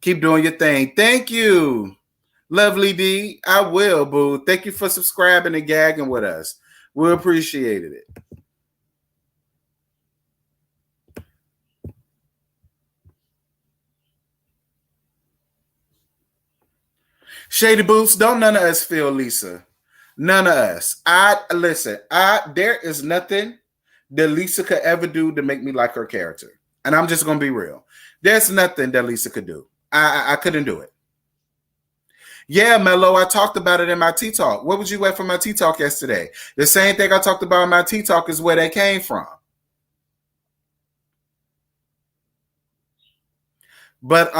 Keep doing your thing. Thank you. Lovely D. I will, boo. Thank you for subscribing and gagging with us. We appreciated it. Shady Boots, don't none of us feel Lisa. None of us. There is nothing that Lisa could ever do to make me like her character. And I'm just gonna be real. There's nothing that Lisa could do. I couldn't do it. Yeah, Mello, I talked about it in my Tea Talk. What would you at for my Tea Talk yesterday? The same thing I talked about in my Tea Talk is where they came from. But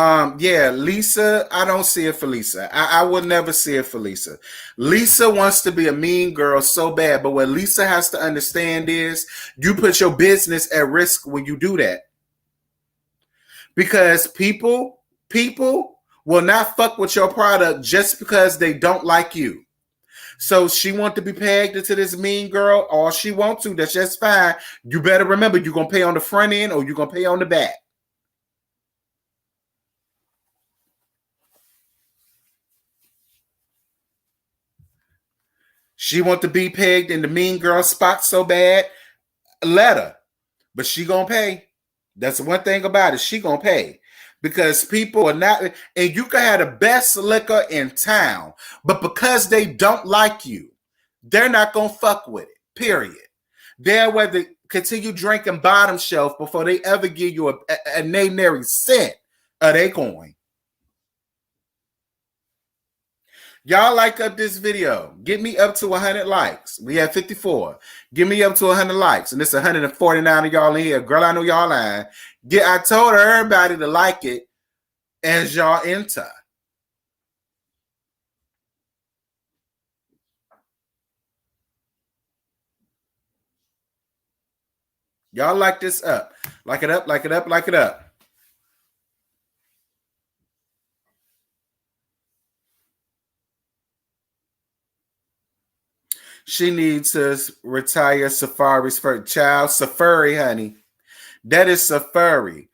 yeah, Lisa, I don't see it for Lisa. I would never see it for Lisa. Lisa wants to be a mean girl so bad, but what Lisa has to understand is you put your business at risk when you do that. Because people will not fuck with your product just because they don't like you. So she want to be pegged into this mean girl, or she want to, that's just fine. You better remember you're gonna pay on the front end or you're gonna pay on the back. She want to be pegged in the mean girl spot so bad. Let her. But she gonna pay. That's the one thing about it. She gonna pay. Because people are not, and you can have the best liquor in town, but because they don't like you, they're not gonna fuck with it. Period. They'll whether continue drinking bottom shelf before they ever give you a nary cent of their coin. Y'all like up this video. Get me up to 100 likes. We have 54. Give me up to 100 likes. And it's 149 of y'all in here. Girl, I know y'all lying. I told everybody to like it as y'all enter. Y'all like this up. Like it up, like it up, like it up. She needs to retire Safari's first child. Safari, honey. That is Safari.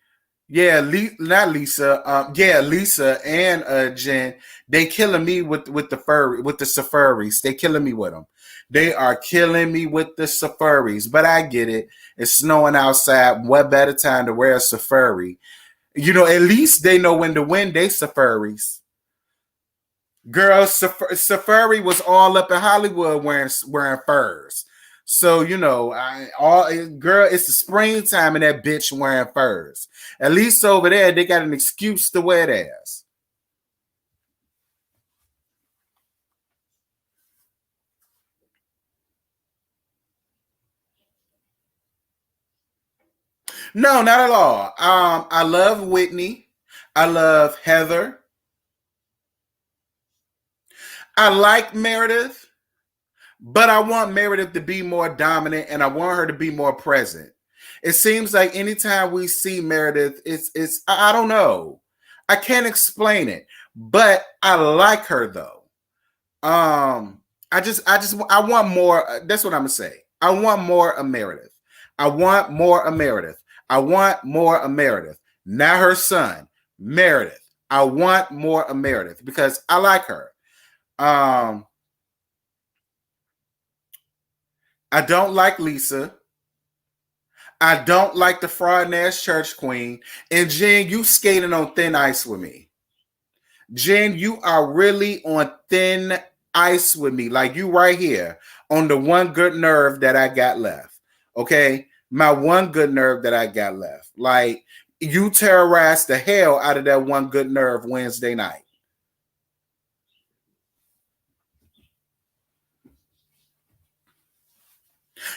Yeah, not Lisa. Yeah, Lisa and Jen. They killing me with the Safaris. They killing me with them. They are killing me with the Safaris. But I get it. It's snowing outside. What better time to wear a Safari? You know, at least they know when to win they Safaris. Girl, Safari was all up in Hollywood wearing furs. So, you know, girl, it's the springtime and that bitch wearing furs. At least over there, they got an excuse to wear theirs. No, not at all. I love Whitney. I love Heather. I like Meredith, but I want Meredith to be more dominant and I want her to be more present. It seems like anytime we see Meredith, it's I don't know. I can't explain it, but I like her though. I want more. That's what I'm gonna say. I want more of Meredith. I want more of Meredith. I want more of Meredith. Not her son, Meredith. I want more of Meredith because I like her. I don't like Lisa. I don't like the fraud ass church queen. And Jen, you skating on thin ice with me. Jen, you are really on thin ice with me. Like you right here on the one good nerve that I got left. Okay? My one good nerve that I got left. Like you terrorized the hell out of that one good nerve Wednesday night.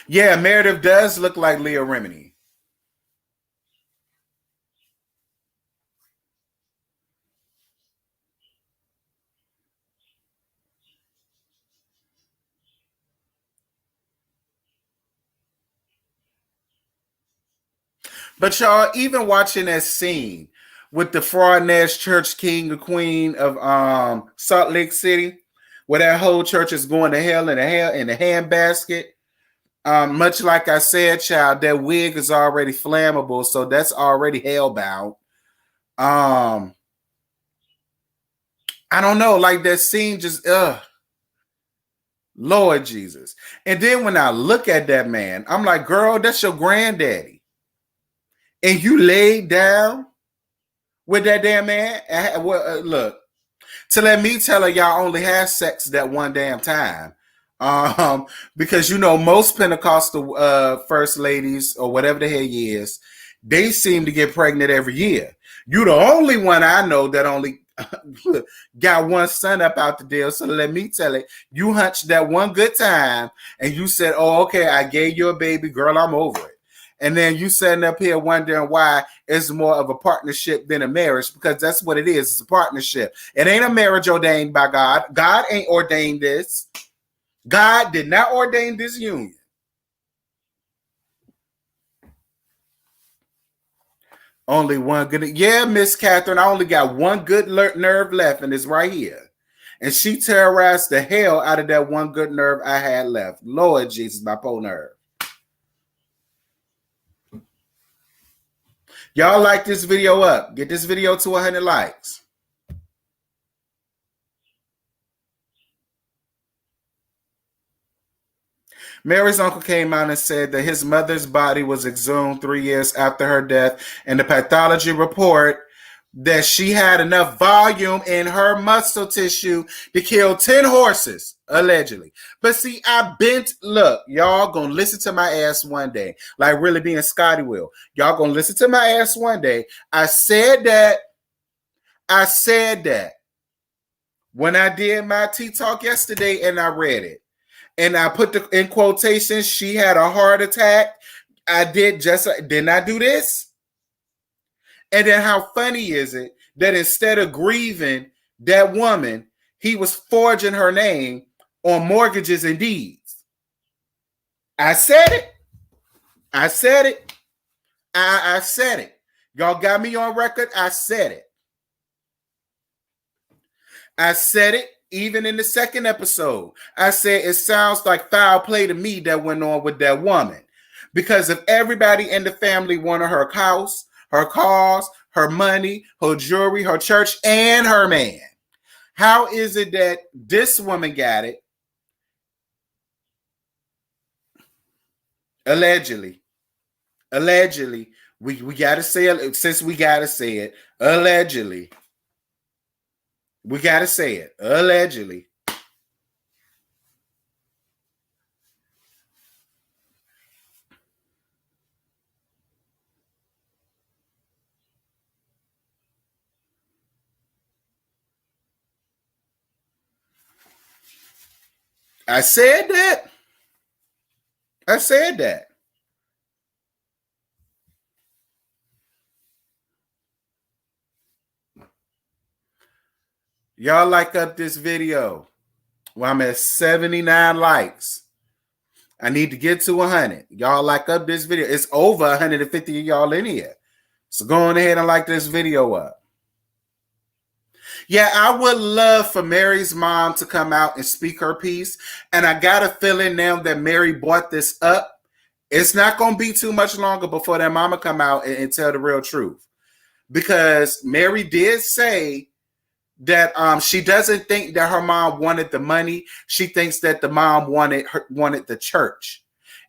Yeah, Meredith does look like Leah Remini. But y'all, even watching that scene with the fraud ass church king or queen of Salt Lake City, where that whole church is going to hell in a handbasket. Much like I said, child, that wig is already flammable, so that's already hellbound. I don't know, like that scene just Lord Jesus. And then when I look at that man, I'm like, girl, that's your granddaddy. And you laid down with that damn man. Look, to let me tell her y'all only had sex that one damn time. Because you know most Pentecostal first ladies or whatever the hell he is, they seem to get pregnant every year. You the only one I know that only got one son up out the deal. So let me tell it, you hunched that one good time and you said, oh, okay, I gave you a baby, girl, I'm over it. And then you sitting up here wondering why it's more of a partnership than a marriage, because that's what it is. It's a partnership. It ain't a marriage ordained by God. God ain't ordained this. God did not ordain this union. Only one good. Yeah, Miss Catherine, I only got one good nerve left, and it's right here. And she terrorized the hell out of that one good nerve I had left. Lord Jesus, my poor nerve. Y'all like this video up. Get this video to 100 likes. Mary's uncle came out and said that his mother's body was exhumed 3 years after her death, and the pathology report that she had enough volume in her muscle tissue to kill 10 horses, allegedly. But see, look, y'all gonna listen to my ass one day, like really being Scotty will. Y'all gonna listen to my ass one day. I said that when I did my tea talk yesterday and I read it. And I put in quotations, she had a heart attack. Didn't I do this? And then how funny is it that instead of grieving that woman, he was forging her name on mortgages and deeds? I said it. I said it. I said it. Y'all got me on record. I said it. I said it even in the second episode. I said it sounds like foul play to me that went on with that woman. Because if everybody in the family wanted her house, her cars, her money, her jewelry, her church, and her man, how is it that this woman got it? Allegedly. We got to say it, since we got to say it. Allegedly. We got to say it. Allegedly. I said that. I said that. Y'all like up this video. Well, I'm at 79 likes. I need to get to 100. Y'all like up this video. It's over 150 of y'all in here. So go on ahead and like this video up. Yeah, I would love for Mary's mom to come out and speak her piece. And I got a feeling now that Mary brought this up, it's not going to be too much longer before that mama come out and tell the real truth. Because Mary did say that she doesn't think that her mom wanted the money. She thinks that the mom wanted the church.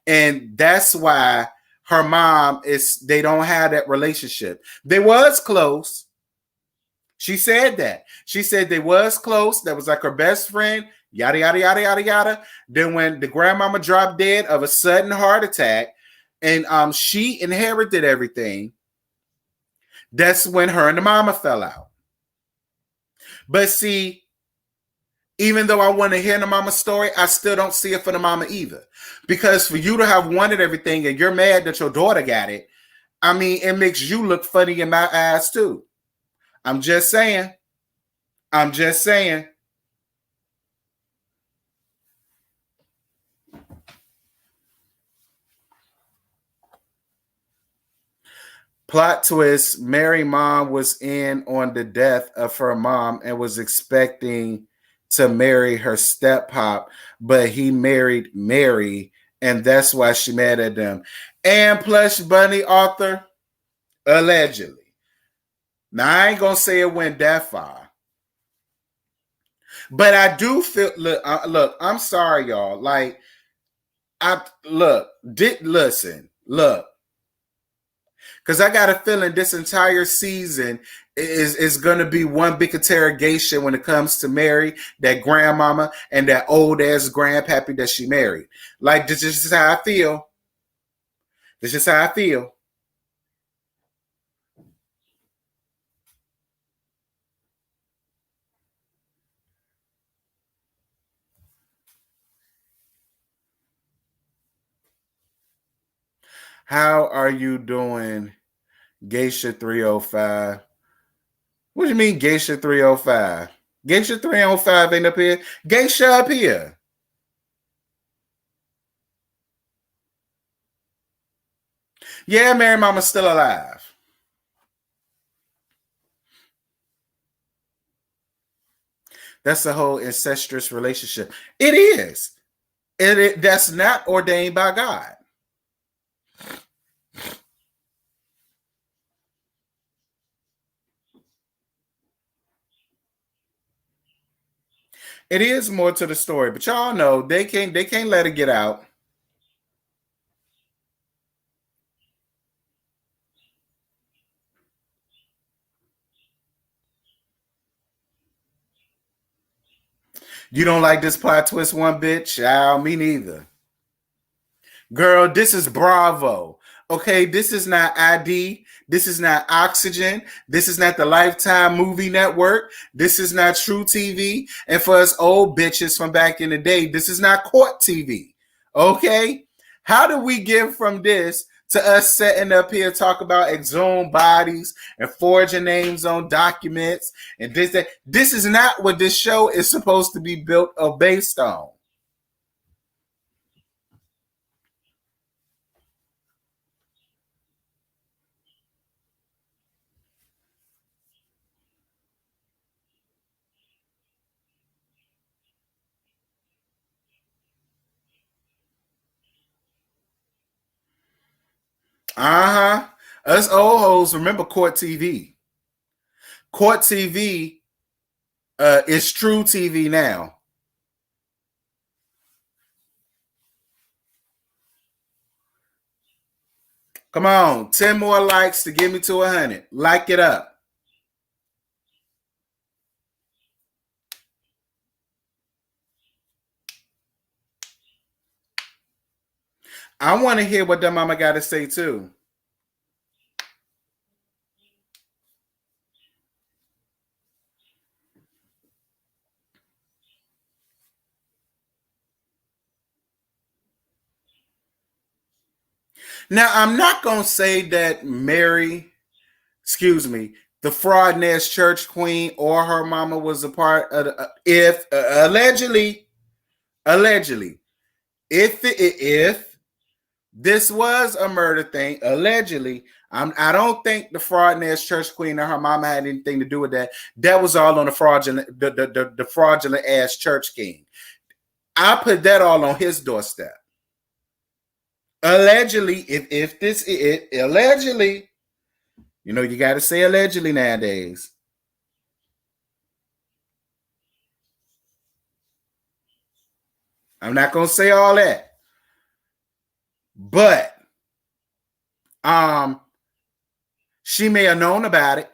And that's why her mom they don't have that relationship. They was close. She said that. She said they was close. That was like her best friend, yada, yada, yada, yada, yada. Then when the grandmama dropped dead of a sudden heart attack and she inherited everything, that's when her and the mama fell out. But see, even though I want to hear the mama story, I still don't see it for the mama either. Because for you to have wanted everything and you're mad that your daughter got it, I mean, it makes you look funny in my eyes too. I'm just saying. I'm just saying. Plot twist, Mary's mom was in on the death of her mom and was expecting to marry her step-pop, but he married Mary, and that's why she mad at them. And Plush Bunny author, allegedly. Now, I ain't going to say it went that far. But I do feel, look, I'm sorry, y'all. Like, listen. Because I got a feeling this entire season is going to be one big interrogation when it comes to Mary, that grandmama, and that old ass grandpappy that she married. Like, this is how I feel. This is how I feel. How are you doing, Geisha 305? What do you mean, Geisha 305? Geisha 305 ain't up here. Geisha up here. Yeah, Mary Mama's still alive. That's a whole incestuous relationship. It is. That's not ordained by God. It is more to the story, but y'all know they can't let it get out. You don't like this plot twist one bit? Child, me neither. Girl, this is Bravo. Okay, this is not ID. This is not Oxygen. This is not the Lifetime Movie Network. This is not True TV. And for us old bitches from back in the day, this is not Court TV. Okay? How do we get from this to us setting up here talk about exhumed bodies and forging names on documents and this that? This is not what this show is supposed to be built or based on. Uh-huh. Us old hoes remember Court TV. Court TV is True TV now. Come on, 10 more likes to get me to 100. Like it up. I want to hear what the mama got to say too. Now, I'm not going to say that Mary, excuse me, the fraud nest church queen or her mama was a part of the, if allegedly, if this was a murder thing, allegedly, I don't think the fraud nest church queen or her mama had anything to do with that. That was all on the fraudulent ass church king. I put that all on his doorstep. Allegedly, if this it allegedly, you know, you got to say allegedly nowadays. I'm not gonna say all that, but she may have known about it,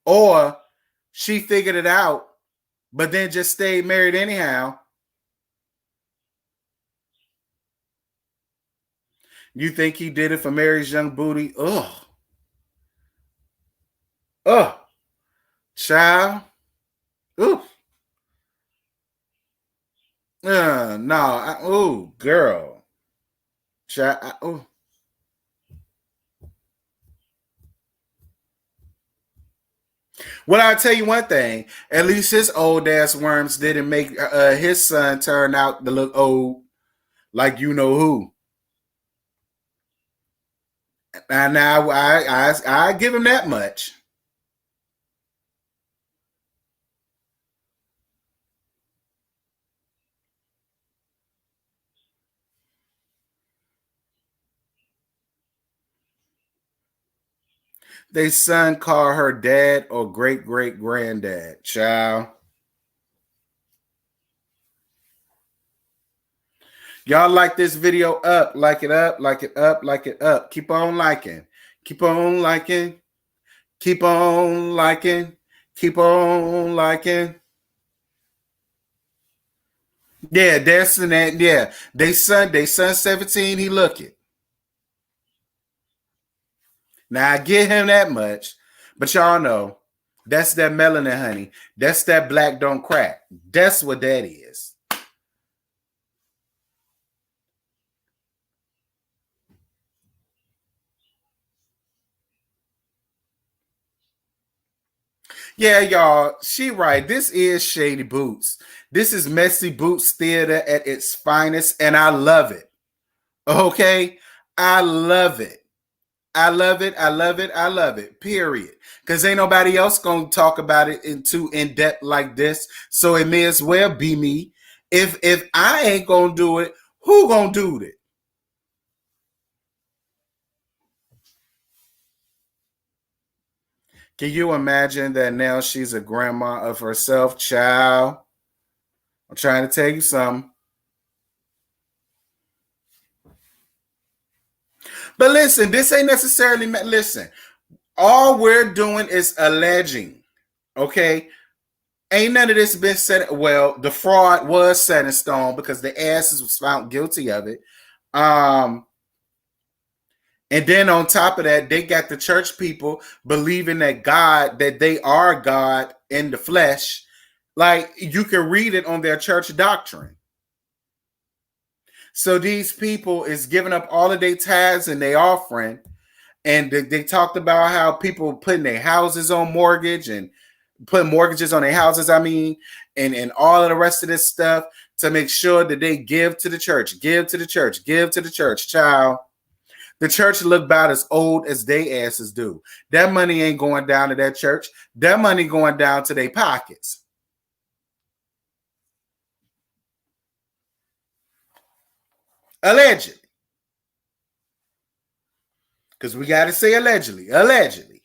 or she figured it out, but then just stayed married anyhow. You think he did it for Mary's young booty? Ugh. Ugh. Child. Ooh. No. Oh, girl. Child. Oh. Well, I'll tell you one thing. At least his old ass worms didn't make his son turn out to look old like you know who. And now I give him that much. They son call her dad or great great granddad. Child. Y'all like this video up, like it up, like it up, like it up. Keep on liking. Keep on liking. Keep on liking. Keep on liking. Yeah, that's in that. Yeah, they son 17. He looking. Now I give him that much, but y'all know that's that melanin, honey. That's that black don't crack. That's what that is. Yeah, y'all, she right. This is Shady Boots. This is Messy Boots Theater at its finest, and I love it. Okay? I love it. I love it. I love it. I love it. Period. Because ain't nobody else gonna talk about it in depth like this. So it may as well be me. If I ain't gonna do it, who gonna do it? Can you imagine that now she's a grandma of herself, child? I'm trying to tell you something. But listen, this ain't necessarily listen. All we're doing is alleging. Okay? Ain't none of this been set. Well, the fraud was set in stone because the asses was found guilty of it. Um, and then on top of that, they got the church people believing that God, that they are God in the flesh. Like you can read it on their church doctrine. So these people is giving up all of their tithes and their offering. And they talked about how people putting their houses on mortgage and putting mortgages on their houses, I mean, and all of the rest of this stuff to make sure that they give to the church, give to the church, give to the church, child. The church look about as old as they asses do. That money ain't going down to that church. That money going down to their pockets. Allegedly. Because we got to say allegedly. Allegedly.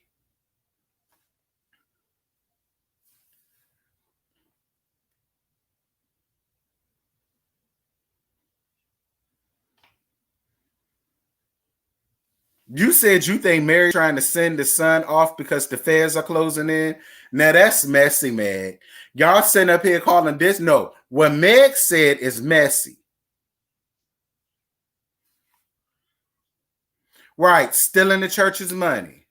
You said you think Mary trying to send the son off because the feds are closing in. Now that's messy, Meg. Y'all sitting up here calling this. No, what Meg said is messy. Right, stealing the church's money.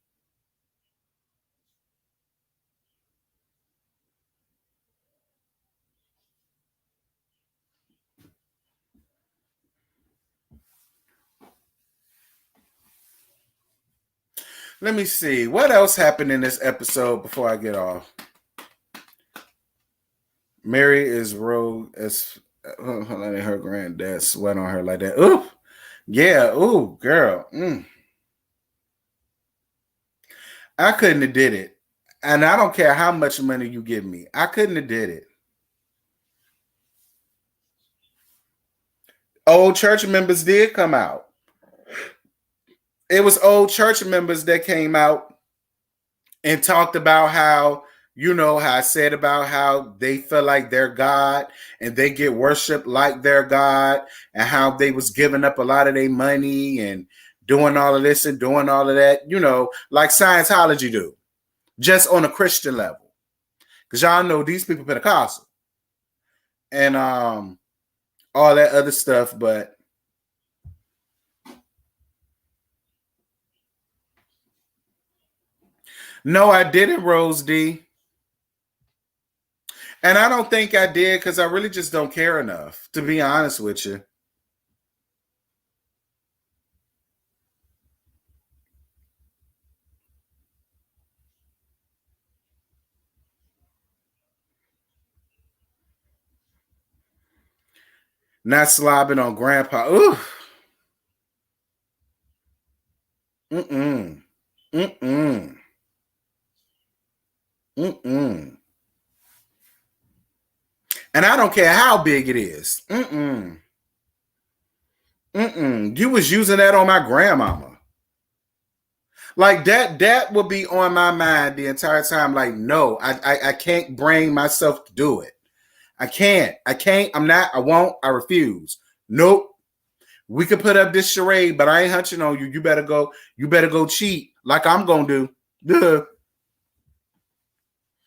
Let me see. What else happened in this episode before I get off? Mary is rogue as letting her granddad sweat on her like that. Ooh, yeah, ooh, girl. I couldn't have did it. And I don't care how much money you give me. I couldn't have did it. Old church members did come out. It was old church members that came out and talked about how, you know, how I said about how they feel like they're God and they get worshiped like their God, and how they was giving up a lot of their money and doing all of this and doing all of that, you know, like Scientology do, just on a Christian level. Because y'all know these people Pentecostal and all that other stuff, but no, I didn't, Rose D. And I don't think I did because I really just don't care enough, to be honest with you. Not slobbing on grandpa. Ooh. Mm-mm. Mm-mm. Mm-mm. And I don't care how big it is. Mm-mm. Mm-mm. You was using that on my grandmama. Like that would be on my mind the entire time. Like, no, I can't bring myself to do it. I can't. I can't. I'm not. I won't. I refuse. Nope. We could put up this charade, but I ain't hunching on you. You better go. You better go cheat like I'm gonna do. Duh.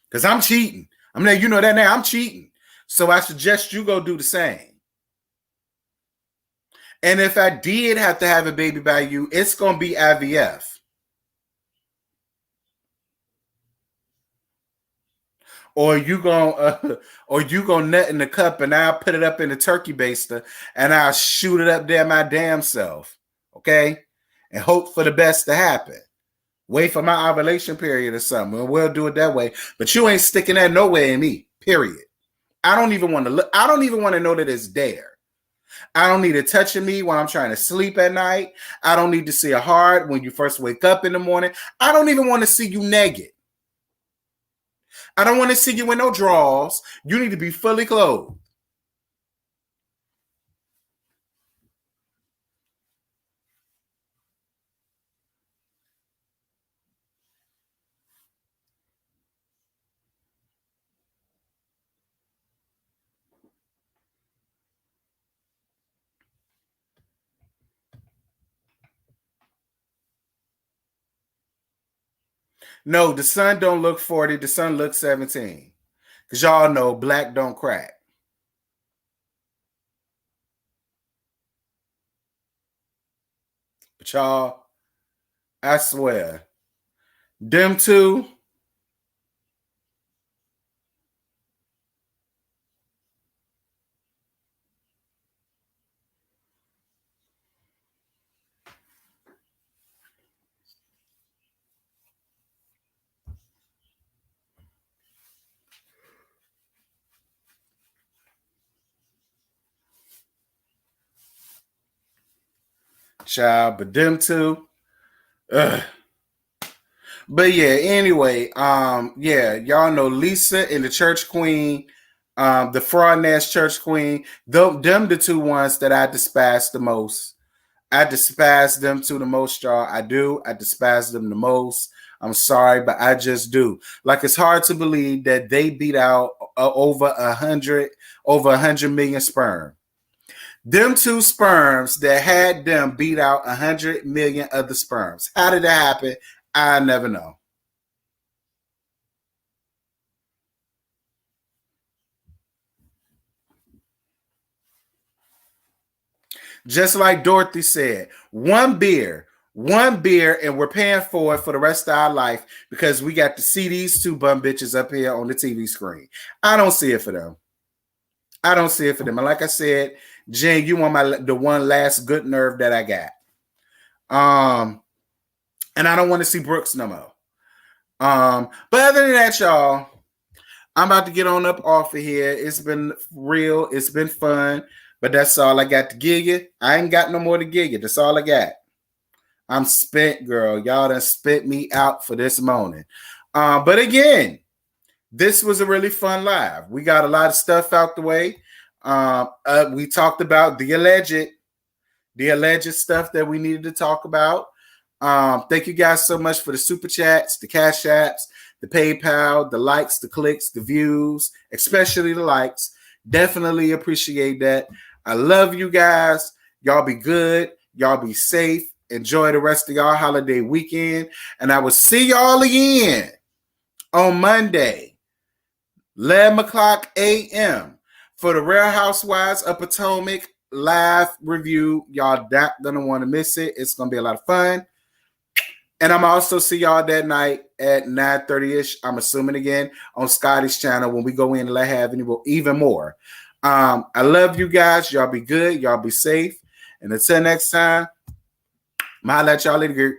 Because I'm cheating. I'm like, you know that now. I'm cheating. So I suggest you go do the same. And if I did have to have a baby by you, it's gonna be IVF. Or you gonna or you gonna nut in the cup and I'll put it up in the turkey baster and I'll shoot it up there my damn self. Okay? And hope for the best to happen. Wait for my ovulation period or something. We'll do it that way. But you ain't sticking that nowhere in me. Period. I don't even want to look. I don't even want to know that it's there. I don't need it touching me when I'm trying to sleep at night. I don't need to see a heart when you first wake up in the morning. I don't even want to see you naked. I don't want to see you in no drawers. You need to be fully clothed. No, the son don't look 40. The son looks 17. Because y'all know black don't crack. But y'all, I swear, them two, child, but them two, ugh. But yeah, anyway, yeah, y'all know Lisa and the church queen, the fraud ass church queen, them the two ones that I despise the most. I despise them to the most, y'all. I do. I despise them the most. I'm sorry, but I just do. Like, it's hard to believe that they beat out over 100 million sperm. Them two sperms that had them beat out 100 million other sperms. How did that happen? I never know. Just like Dorothy said, one beer, and we're paying for it for the rest of our life because we got to see these two bum bitches up here on the TV screen. I don't see it for them. I don't see it for them. And like I said, Jen, you want the one last good nerve that I got. And I don't want to see Brooks no more. But other than that, y'all, I'm about to get on up off of here. It's been real. It's been fun. But that's all I got to give you. I ain't got no more to give you. That's all I got. I'm spent, girl. Y'all done spit me out for this morning. But again, this was a really fun live. We got a lot of stuff out the way. We talked about the alleged stuff that we needed to talk about. Thank you guys so much for the super chats, the cash apps, the PayPal, the likes, the clicks, the views, especially the likes. Definitely appreciate that. I love you guys. Y'all be good. Y'all be safe. Enjoy the rest of y'all holiday weekend. And I will see y'all again on Monday, 11 o'clock a.m. for the Real Housewives of Potomac live review. Y'all not going to want to miss it. It's going to be a lot of fun. And I'm also see y'all that night at 9:30ish. I'm assuming again on Scotty's channel when we go in and let have even more. I love you guys. Y'all be good. Y'all be safe. And until next time, I'll let y'all later.